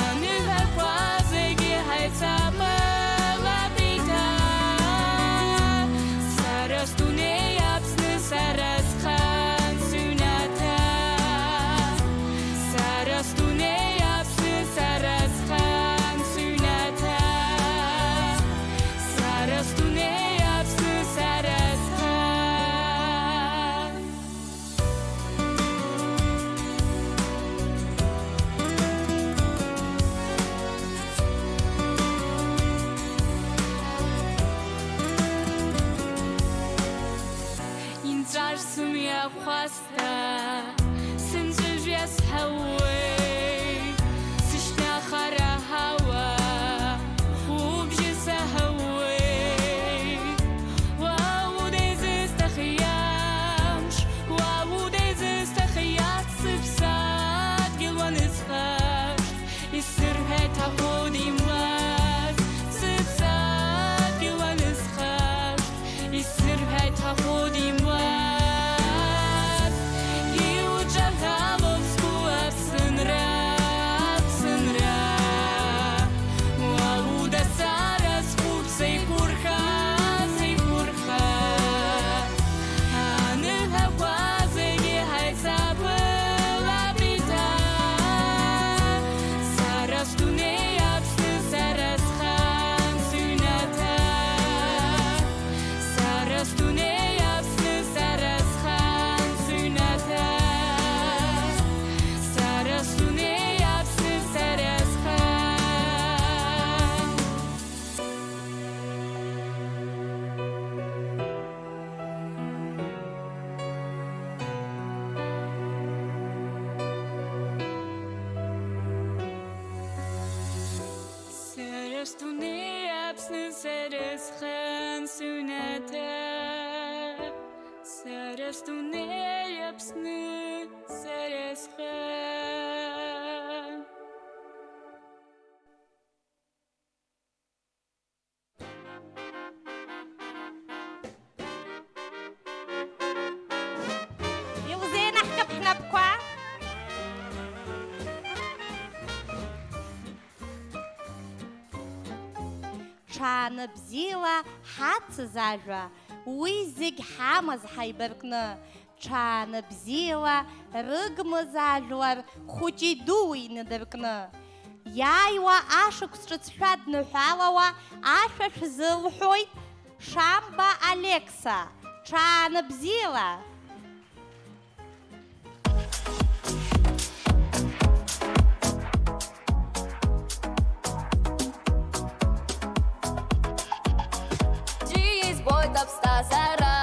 аныҳәақәа зегьы ҳаицапалап еиҭа, сара сдунеи Аԥсны, сара схан сыҩнаҭа, сара сдунеи Аԥсны, сара схан сыҩнаҭа, сара сдунеи Аԥсны, сара схан. Инҵәар сымҩахәасҭа, сымҵәыжәҩа сҳауеи, сышьҭнахара ҳауа, убжьы саҳауеи, уа удезысҭахи амш, уа удезысҭахи сыԥсадгьыл уанысхашт, исзырҳәеит аҟәыд-имбаз, сыԥсадгьыл уанысхашт, исзырҳәеит аҟәыд-имбаз, иуҿаҳәалоуп сгәы Аԥсынра, Аԥсынра, уа уда сара сгәыԥ сеиқәырха, сеиқәырха, аныҳәақәа зегьы ҳаицапалап еиҭа, сара сдунеи Аԥсны, сара схан сыҩнаҭа, сара сдунеи Аԥсны, сара схан сыҩнаҭа, сара сдунеи Аԥсны, сара схан. Сара сдунеи Аԥсны, сара схан сыҩнаҭа, сара сдунеи Аԥсны, сара схан. يوزين احكي بحنا بكوا ҽаанбзиала ҳацыз ажәа, уи зегь ҳамаз ҳаибаркны, ҽаанбзиала рыгмыз ажәлар хәыҷи дуи инадыркны, иааиуа ашықәс ҿыцшәа дныҳәалауа ашәа шәзылҳәоит Шамба Алекса, ҽаанбзиала. Dziś bojda wstazara,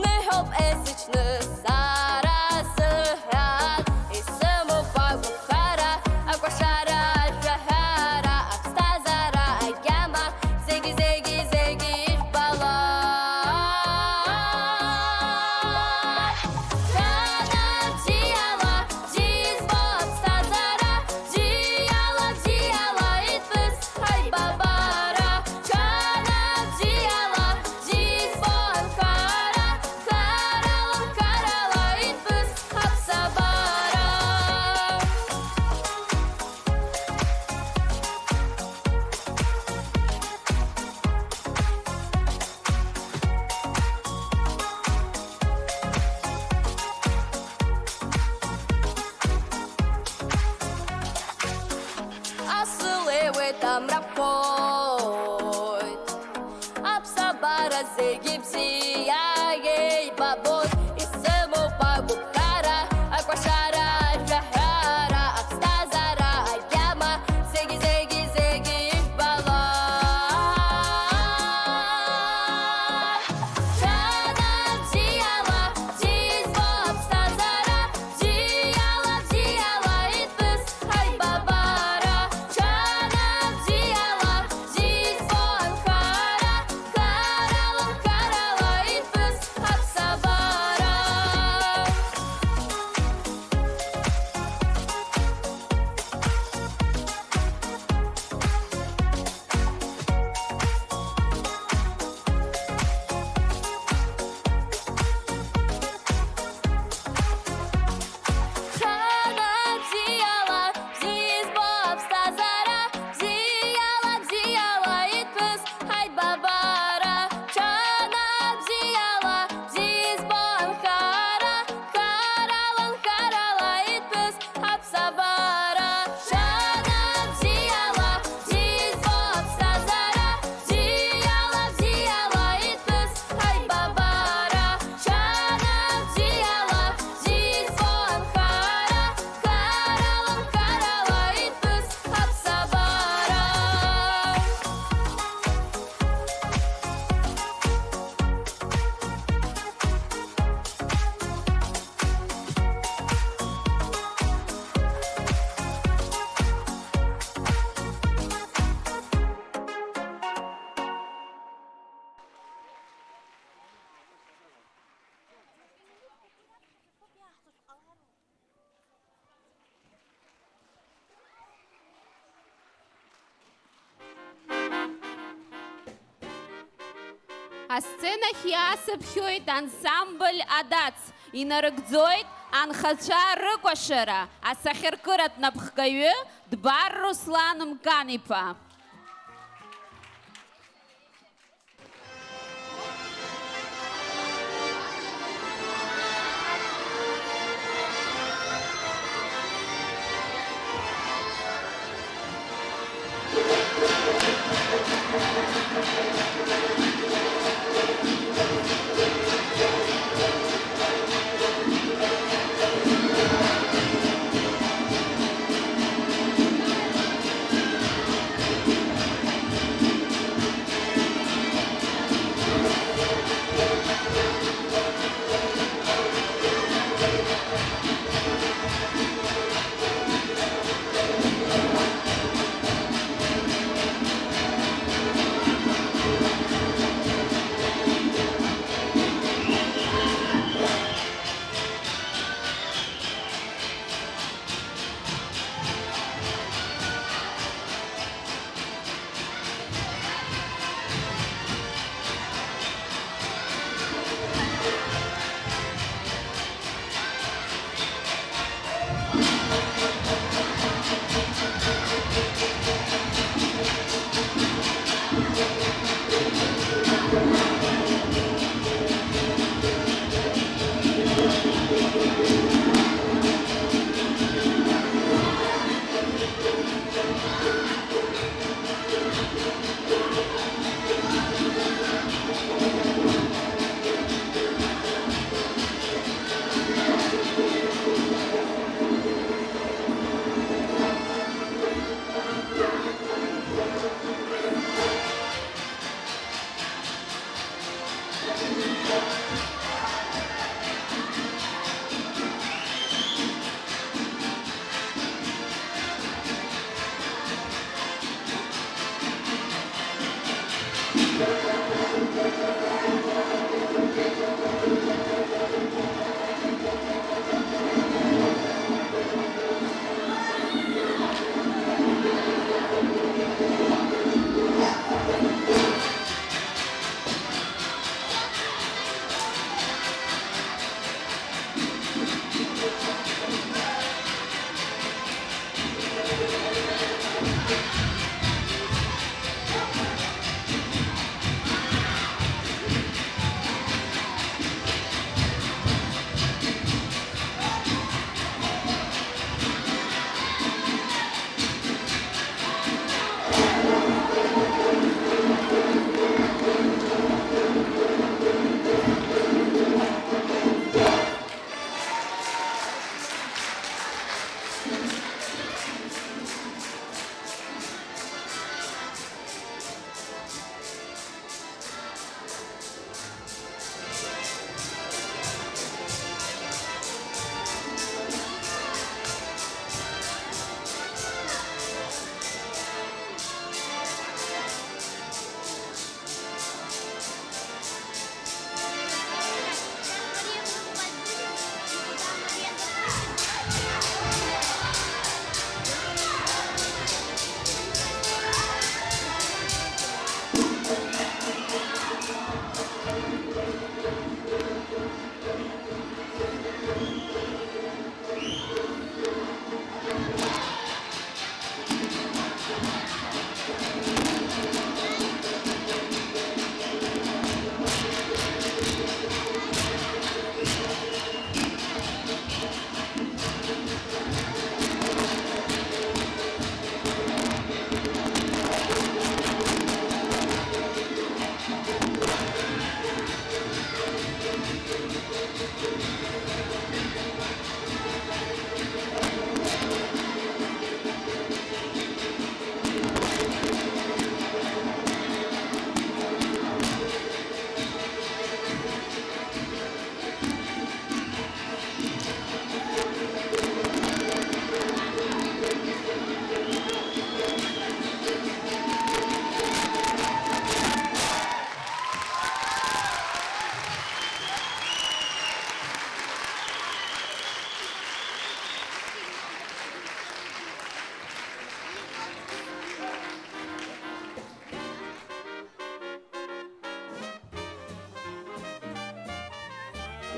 nie hop esyczny zaraz syhat i samo pagufara, a kwaszara szahara, a wstazara, a jama, zegi zegi zegi bala. бара зегьы бзиа еибабоз исымоуп агәыԥхара акәашара ашәаҳәара аԥсҭазаара агьама зегьы зегьы зегьы ижәбала Ҽада бзиала бзизбо аԥсҭазаара бзиала бзиала итәыз ҳаибабара Ҽада бзиала бзизбо анхара харала харала итәыз аԥсабара Ҽада бзиала бзизбо аԥсҭазаара бзиала бзиала итәыз ҳаибабара Ҽада бзиала бзизбо анхара харала харала итәыз аԥсабара Ҽада бзиала бзизбо аԥсҭазаара бзиала бзиала итәыз ҳаибабара Ҽада бзиала бзизбо анхара харала харала итәыз аԥсабара Асценахь иаасыԥхьоит ансамбль адац. Инарыгӡоит анхацәа рыкәашара. Асахьаркыратә напхгаҩы Дбар Руслан Мкан-иԥа.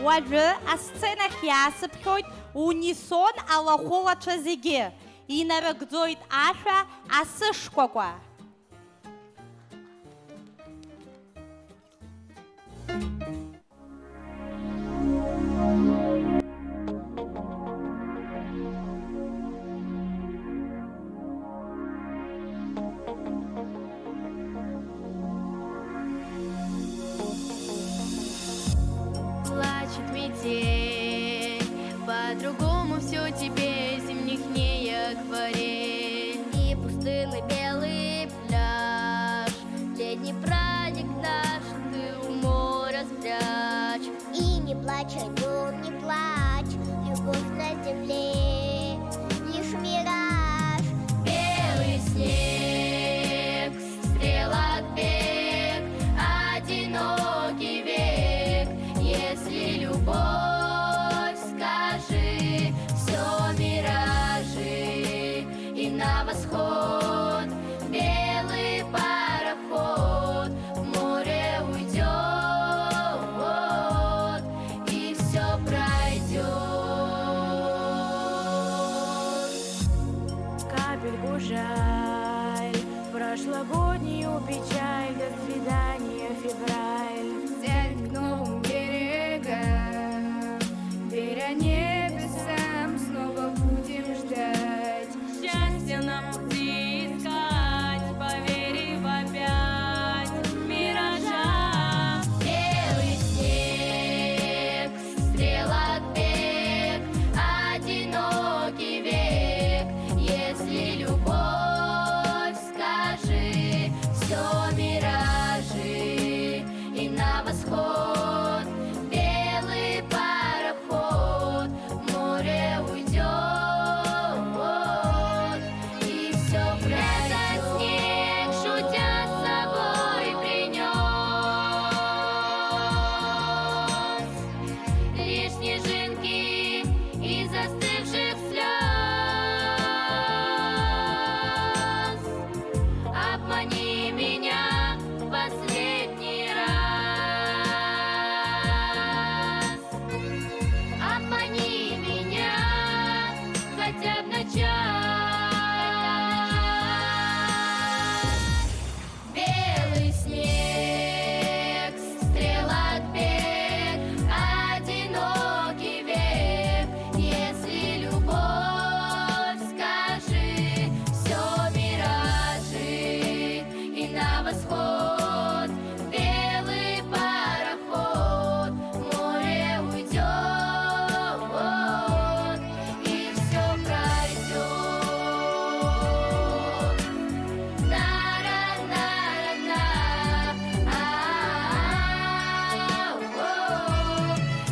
Уажәы асценахь иаасыԥхьоит унисон алахәылацәа зегьы. Инарыгӡоит ашәа асы шкәакәа. Плачет метель, по-другому все теперь, зимних дней акварель. И пустынный белый пляж, летний праздник наш ты у моря спрячь. И не плачь, Альбом, не плачь, любовь на земле лишь мираж. Белый снег, стрелок бег, одинокий век. Если любовь, скажи, все миражи. И на восход белый пароход в море уйдет, и все пройдет. Капельку жаль, прошлогоднюю печаль, до свидания, февраль. Тянет к новым берегам, веря небесам, снова будем ждать. Счастье нам пути искать, поверив опять миражам. Белый снег, стрелок бег, одинокий век. Если любовь, скажи, все миражи. И на восход белый пароход в море уйдет, и все пройдет. Этот снег, шутя с собой, принес лишь снежинки и застывших слез. Обмани меня в последний раз. Обмани меня хотя бы на час. Белый снег, стрелок бег, одинокий век. Если любовь, скажи, все миражи. И на восход белый пароход в море уйдет, и все пройдет. На-ра-на-ра-на,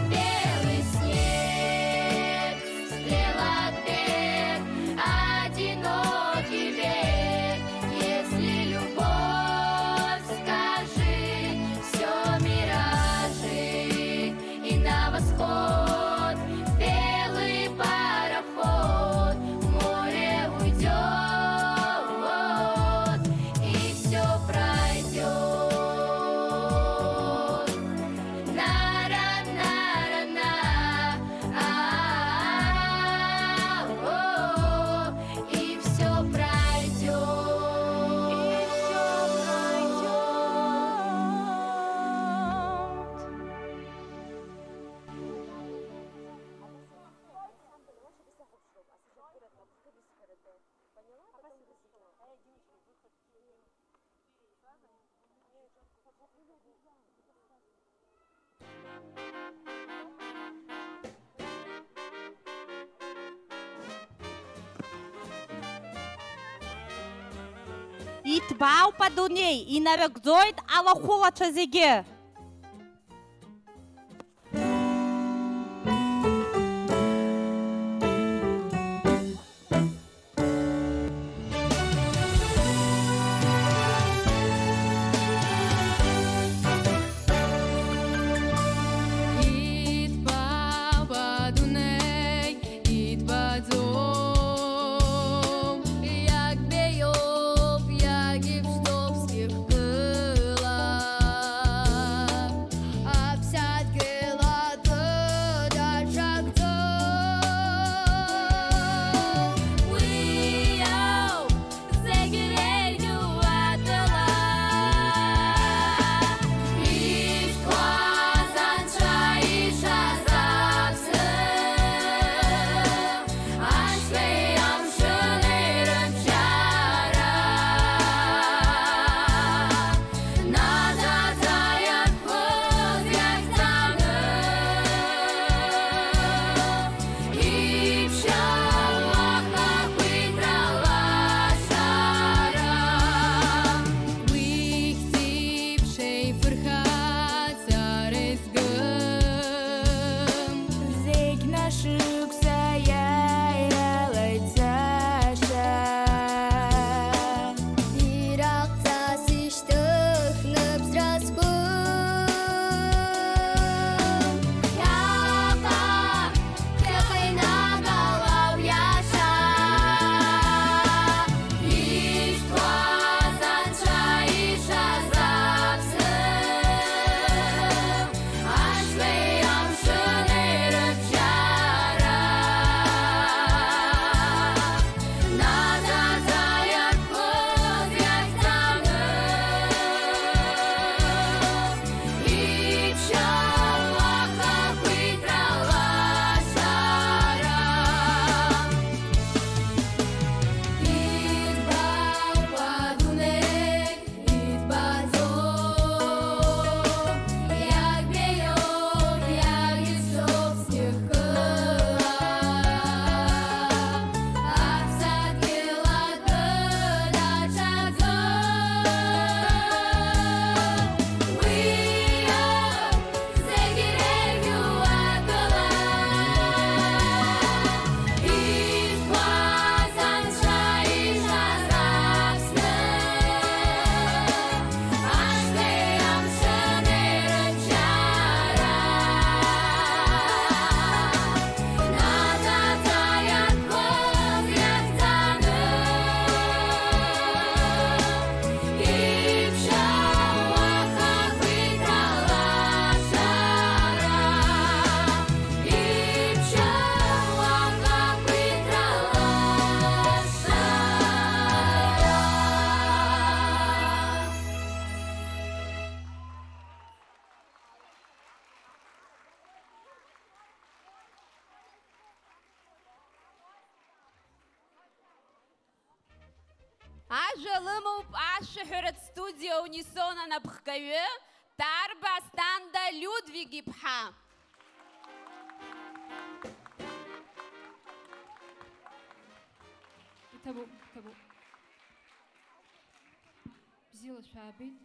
белый снег, стрелок бег, одинокий век. Если любовь, скажи, все миражи. И на восход белый пароход в море уйдет, и все пройдет. На-ра-на-ра-на, и все пройдет. Итбау падуней, инарыгӡоит алахәылацәа зегьы. Як бейов, як і в штовських пилах. Ажәа лымоуп ашәаҳәаратә студиа Унисон анапхгаҩы Тарба Астанда Людвиг иԥҳа. Иҭабуп. Бзиала шәаабеит.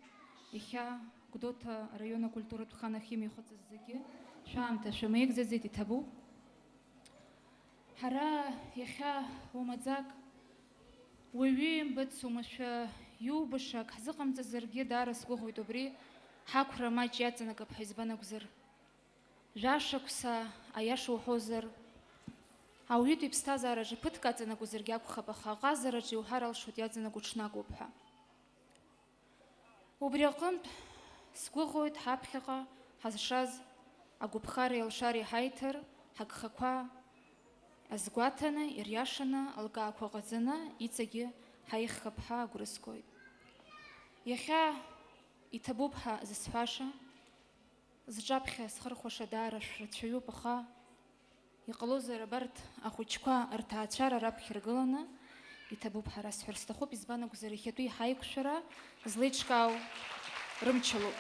Иахьа Гәдоуҭа араион акультуратә ханахь имихәыцыз зегьы шәаамҭа шәамеигӡаӡеит, иҭабуп. Ҳара иахьа уамаӡак уаҩы имбац умашәа иубаша ак ҳзыҟамҵазаргьы даара сгәыӷуеит убри ҳақәра маҷ иаҵанакып ҳаизбан акәзар. Жәашықәса аиаша уҳәозар, ауаҩытәыҩса иԥсҭазаараҿы ԥыҭк аҵанакуазаргьы акәхап, аха аҟазараҿы иуҳәар алшоит иаҵанакуа ҽнакоуп ҳәа. Убри аҟынтә сгәыӷуеит ҳаԥхьаҟа ҳазшаз агәыԥхареи алшареи ҳаиҭар, ҳагхақәа азгәаҭаны, ириашаны, алкаақәа ҟаҵаны, иҵегьы ҳаиххап ҳәа агәра згоит. Иахьа иҭабуп ҳәа зысҳәаша, зҿаԥхьа схырхәаша даара шәрацәаҩуп, аха иҟалозар абарҭ ахәыҷқәа рҭаацәара раԥхьа иргыланы, иҭабуп ҳара сҳәар сҭахуп, избан акәзар иахьатәи ҳаиқәшәара злеиҿкаау рымчалоуп.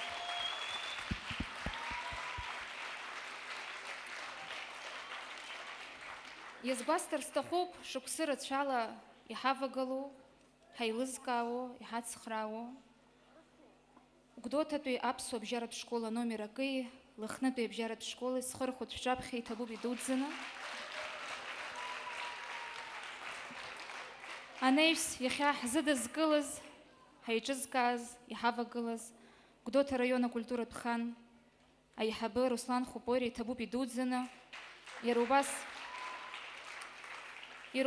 Иазгәасҭар сҭахуп шықәсы рацәала иҳавагало, ҳаилызкаауа, иҳацхраауа Гәдоуҭатәи аԥсуа абжьаратә школа номер акы, Лыхнытәи абжьаратә школа схырхәоит шәҿаԥхьа иҭабуп идуӡӡаны. Анаҩс иахьа ҳзыдызкылаз, ҳаиҿызкааз, иҳавагылаз Гәдоуҭа араион акультуратә хан аиҳабы Руслан Хәыпори иҭабуп идуӡӡаны. Иара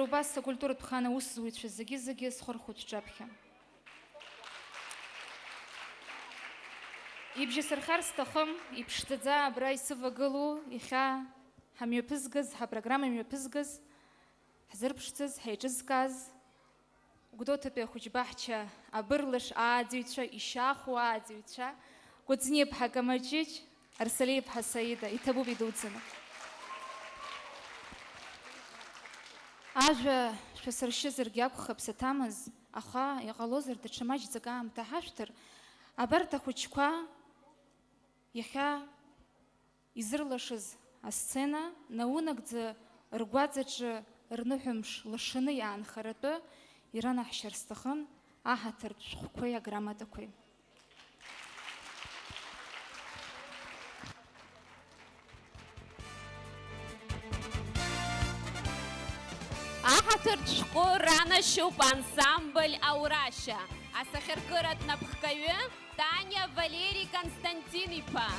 убас акультуратә хан аусзуҩцәа зегьы схырхәоит шәҿаԥхьа. Ибжьасырхар сҭахым, иԥшӡаӡа абра исывагылоу, иахьа ҳамҩаԥызгаз, ҳапрограмма мҩаԥызгаз, ҳзырԥшӡаз, ҳаиҿызкааз Гәдоуҭатәи ахәыҷбаҳча абырлаш ааӡаҩцәа, ишьаху ааӡаҩцәа, Кәыҵниаԥҳа Камаҷыҷ, Арсалиаԥҳа Саида, иҭабуп идуӡӡаны. Ажәа шәасыршьызаргьы акәхап саҭамыз, аха иҟалозар даҽа маҷӡак аамҭа ҳашәҭар, абарҭ ахәыҷқәа иахьа изырлашыз асцена наунагӡа ргәаҵаҿы рныҳәамш лашаны иаанхаратәы иранаҳшьар сҭахын аҳаҭыртә шәҟәқәеи аграмотақәеи. Аҳаҭыртә шәҟәы ранашьоуп ансамбль Аурашьа. Асахьаркыратә напхгаҩы Таниа Валерий Константин-иԥа.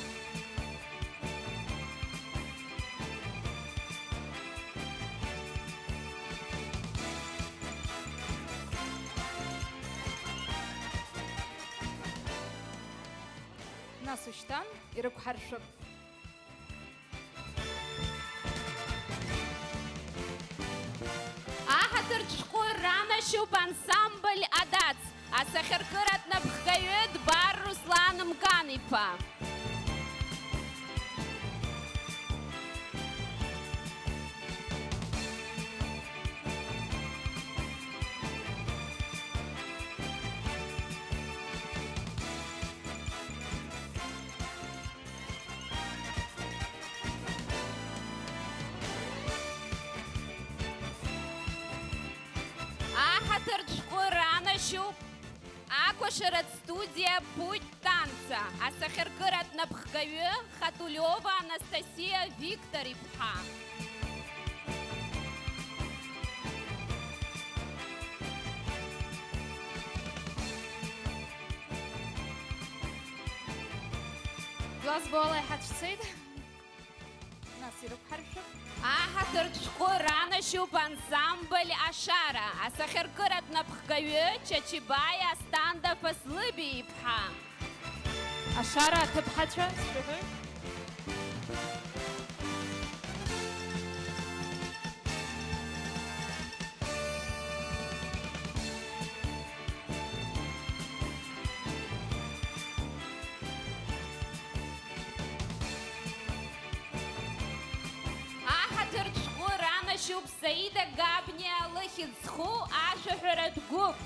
Нас ушьҭан ирықәҳаршәып. Аҳаҭыртә шәҟәы ранашьоуп ансамбль Адац. Асахьаркыратә напхгаҩы Дбар Руслан Мкан-иԥа. Аҳаҭыртә шәҟәы ранашьоуп акәашаратә студиа Путь танца. Асахьаркыратә напхгаҩы Хатулиова Анастасия Виктор-иԥҳа. Глазбола иҳацәцеит. Нас ирықәҳаршәып. Аҳаҭыртә шәҟәы ранашьоуп ансамбль Ашара. Асахьаркыратә напхгаҩы Чачибаиа Астанда Фаслыби-иԥҳа. Ашара аҭыԥҳацәа сшәыҳәоит. Аҳаҭыртә шәҟәы ранашьоуп Саида Габниа лыхьӡ зху ашәаҳәаратә гәыԥ.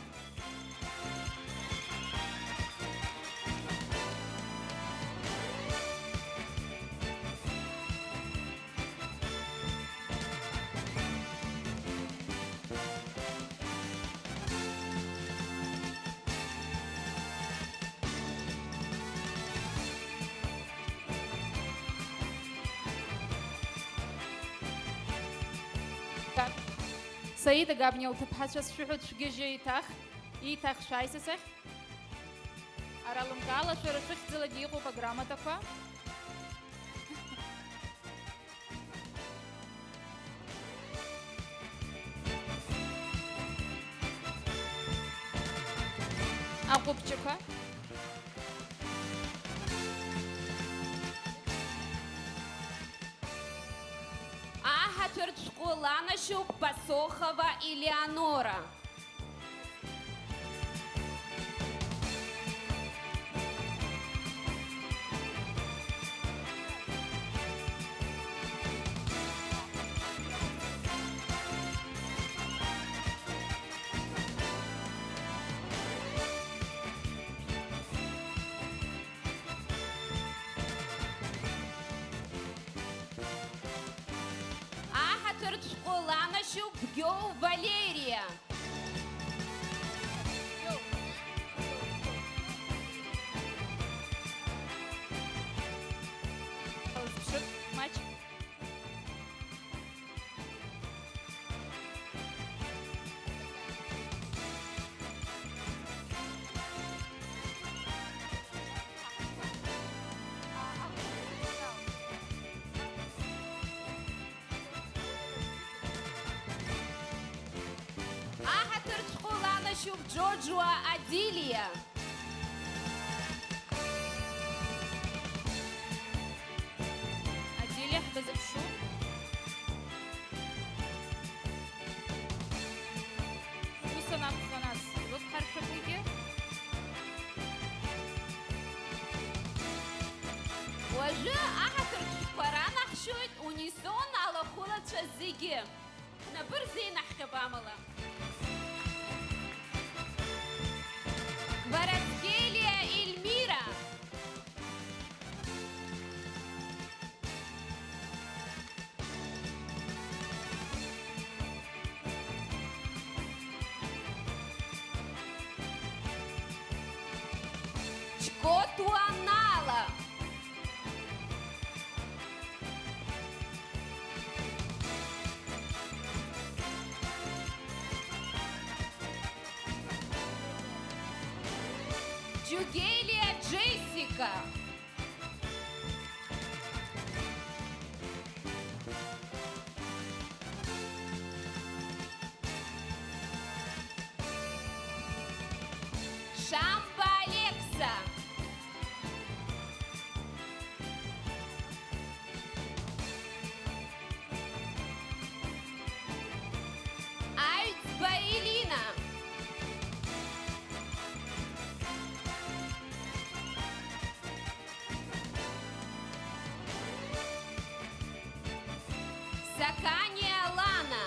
Саида Габнил тапхачас шухут шгежи итах шайсесех. Аралумкала шураших зелагику программа таква. Акупчика. Ахатверд школа нащук Пасохова Элеонора. Ахатверд школа нащук Бгёв Валерия. Матч. Ахатверд школа нащук Джоджуа Адилия. Адилия базапшу. Усанак ханас. Вот харфы буги. Уже Ахатверд шкора нахшует унисон ala хулат шазиги. Набырзей нахкабамала. Квараткелия Эльмира. Чкотуанала. Джугелия Джессика. Шамба Алекса. Альцба Элина. Сакания Лана.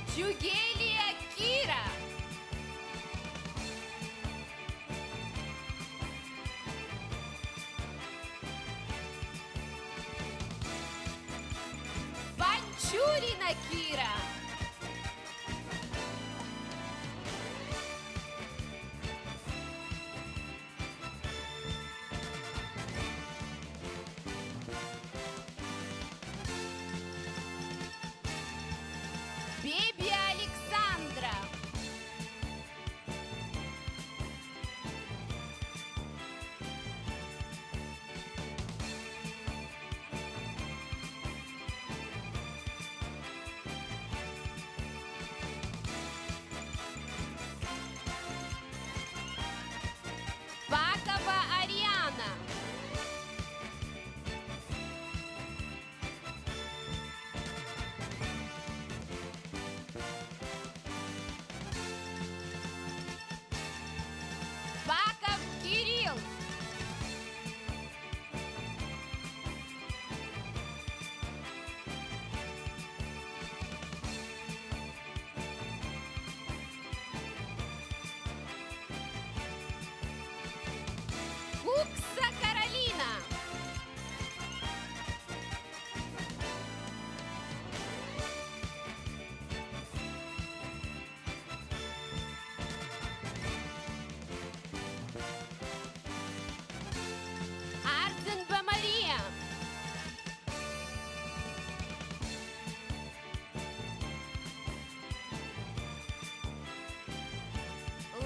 Джугелия Кира. Панчурина Кира. Беби Александра.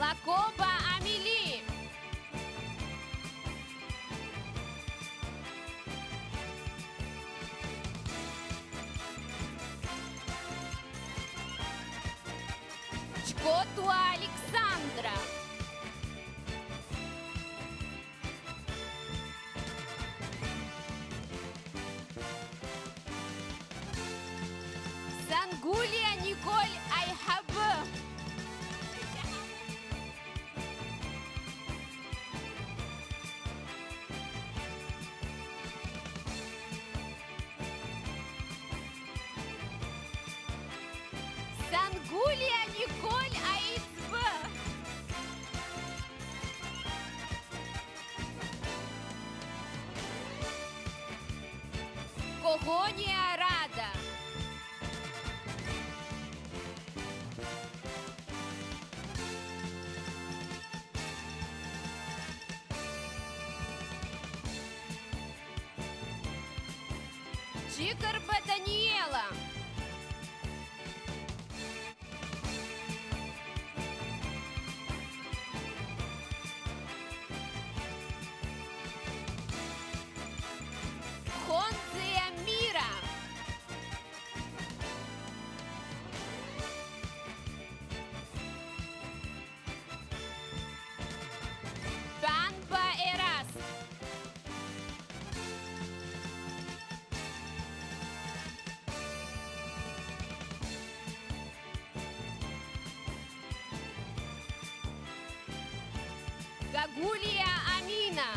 Лакоба Амели. Чкотуа Александра. Сангулия Николь Айхабы. Сангулия Николь Аицбы. Когония Рада. Чикарба Даниэла. Хонзия Мира. Банба Эрас. Гагулия Амина.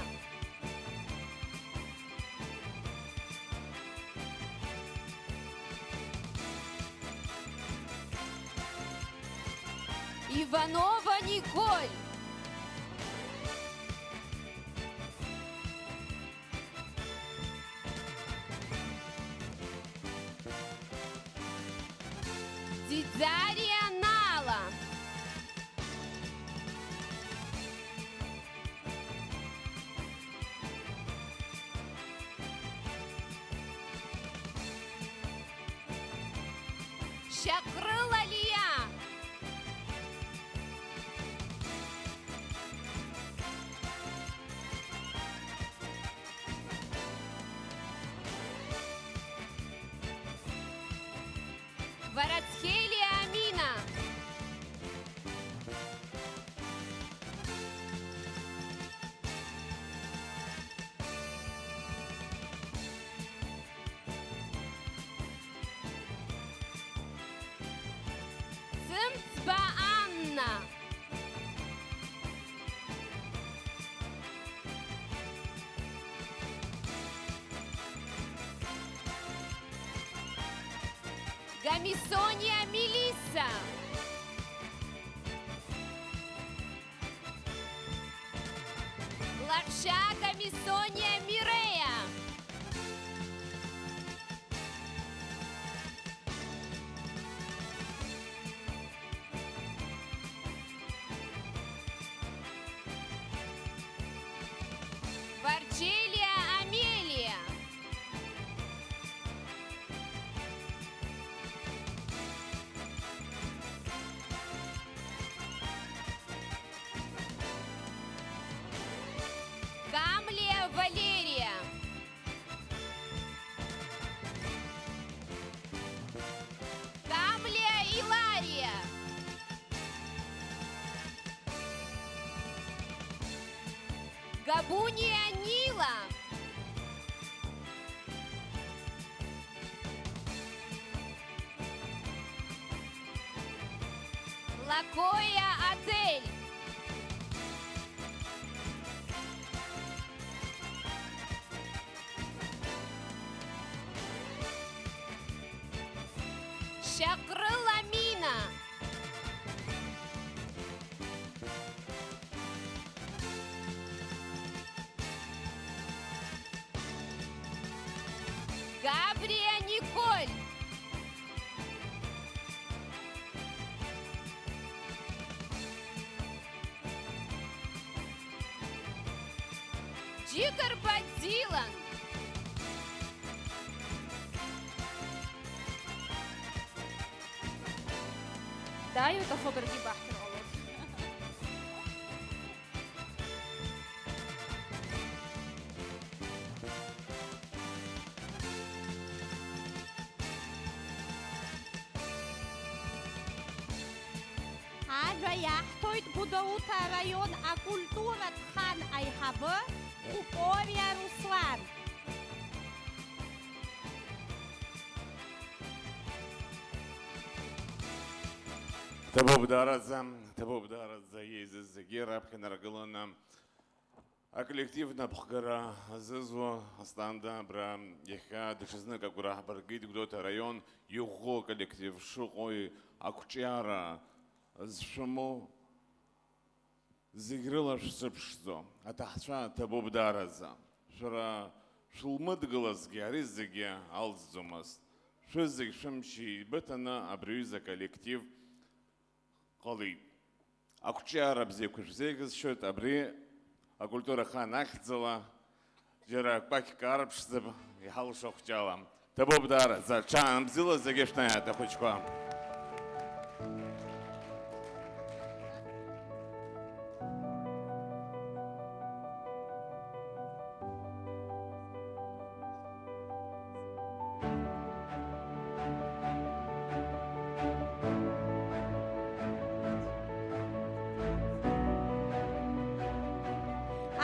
Иванова Николь. Дидзария Нала. Шакрыл Алия. Варацхелия Амина. Цымцба Анна. Гамисония Мелисса. Лапша Гамисония Мирея. Варчелия Амелия. Камлия Валерия. Камлия Илария. Габуния Нила. Лакоя Адель. Шакрыл Амина. Габрия Николь. Джигарба Дилан. دايو تخبر دي بحر غلط ажәа иаҳҭоит Гәдоуҭа араион акультуратә хан аиҳабы Хәуповиа Руслан. Ҭабоуп дараӡа еизыз зегьы раԥхьа аргыланы аколлектив напхгара азызуа Асҭанда абра иахьа даҽазнык агәра ҳбаргеит Гәдоуҭа араион иӷәӷәо аколлектив шыҟоу ақәҿиара зшәымоу зегь рыла шәзыԥшӡо аҭаҳцәа ҭабоуп дараӡа шәара шәылмыдгылазгьы ари зегьы алҵӡомызт шәызегь шәымчи еибыҭаны абри аҩыза аколлектив ҟалит. Ақәҿиара бзиақәа шәзеигызшәоит абри акультура хан ахьӡала џьара кәакьк арԥшӡа иҳалшо ахәҷала. Ҭабоуп дараӡа ҽаанбзиала зегьы шәнаиааит ахәыҷқәа.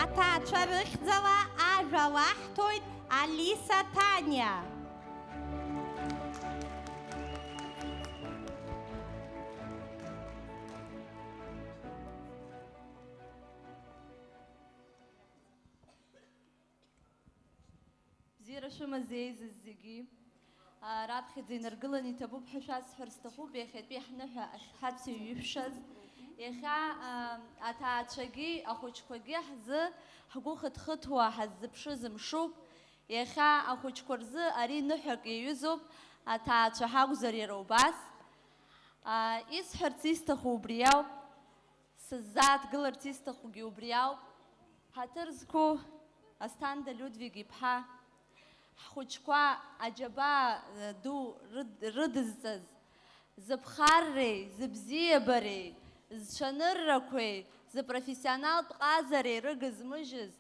Аҭаацәа рыхьӡала ажәа лаҳҭоит Алиса Таниа. Бзиара шәымазеизыз зегьы раԥхьаӡа инаргыланы иҭабуп ҳәа шәасҳәар сҭахуп иахьатәи ҳныҳәа ҳацыҩ ишәшаз. Иахьа аҭаацәагьы ахәыҷқәагьы ҳзы ҳгәы хыҭхыҭуа ҳаззыԥшыз мшуп. Иахьа ахәыҷқәа рзы ари ныҳәак иаҩызоуп, аҭаацәа ҳакәзар иара убас. Исҳәарц исҭаху убри ауп, сыззааҭгыларц исҭахугьы убри ауп. Ҳаҭыр зқәу Асҭанда Людвиг иԥҳа, ҳхәыҷқәа аџьабаа ду рыдызҵаз, зыԥхарреи, зыбзиабареи, зҽаныррақәеи, зыпрофессионалтә ҟазареи рыгызмыжьыз,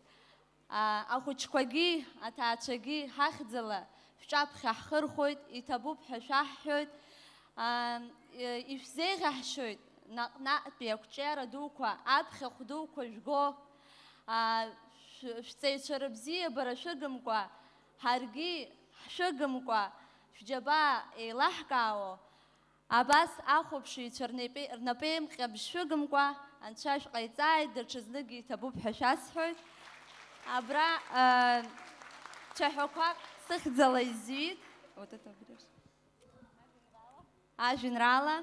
ахәыҷқәагьы, аҭаацәагьы ҳахьӡала шәҿаԥхьа ҳхырхәоит, иҭабуп ҳәа шәаҳҳәоит, ишәзеиӷьаҳшьоит наҟ-наҟтәи ақәҿиара дуқәа, аԥхьахә дуқәа жәго, шәҵаҩцәа рыбзиабара шәыгымкәа, ҳаргьы ҳшәыгымкәа, шәџьабаа еилаҳкаауа, абас ахәаԥшыҩцәа рнапеимҟьабжь шәыгымкәа, анцәа шәҟаиҵааит, даҽазныкгьы иҭабуп ҳәа шәасҳәоит. Абра ҽаҳәақәак сыхьӡала изҩит, ажәеинраала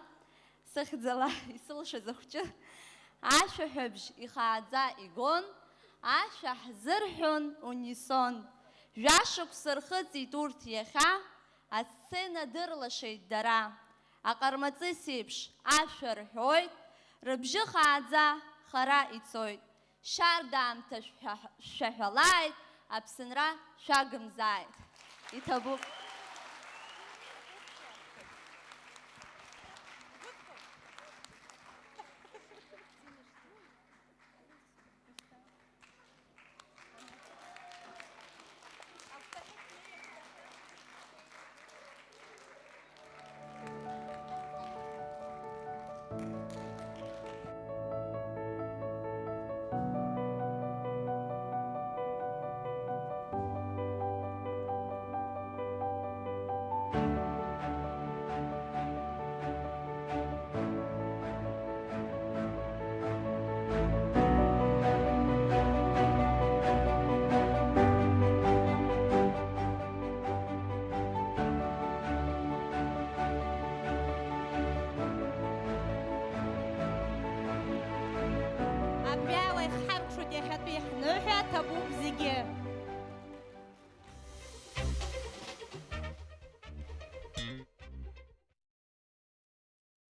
сыхьӡала исылшаз ахәҷы, ашәаҳәабжь ихааӡа игон, ашәа ҳзырҳәон унисон. Жәашықәса рхыҵит урҭ иахьа, асцена дырлашеит дара. Аҟармаҵыс еиԥш ашәа рҳәоит, рыбжьы хааӡа хара ицоит. Шьардаамҭа шәаҳәалааит, аԥсынра шәагымзааит. Иҭабуп. Абриала ихҳаркшоит иахьатәи ҳныҳәа, ҭабуп зегьы.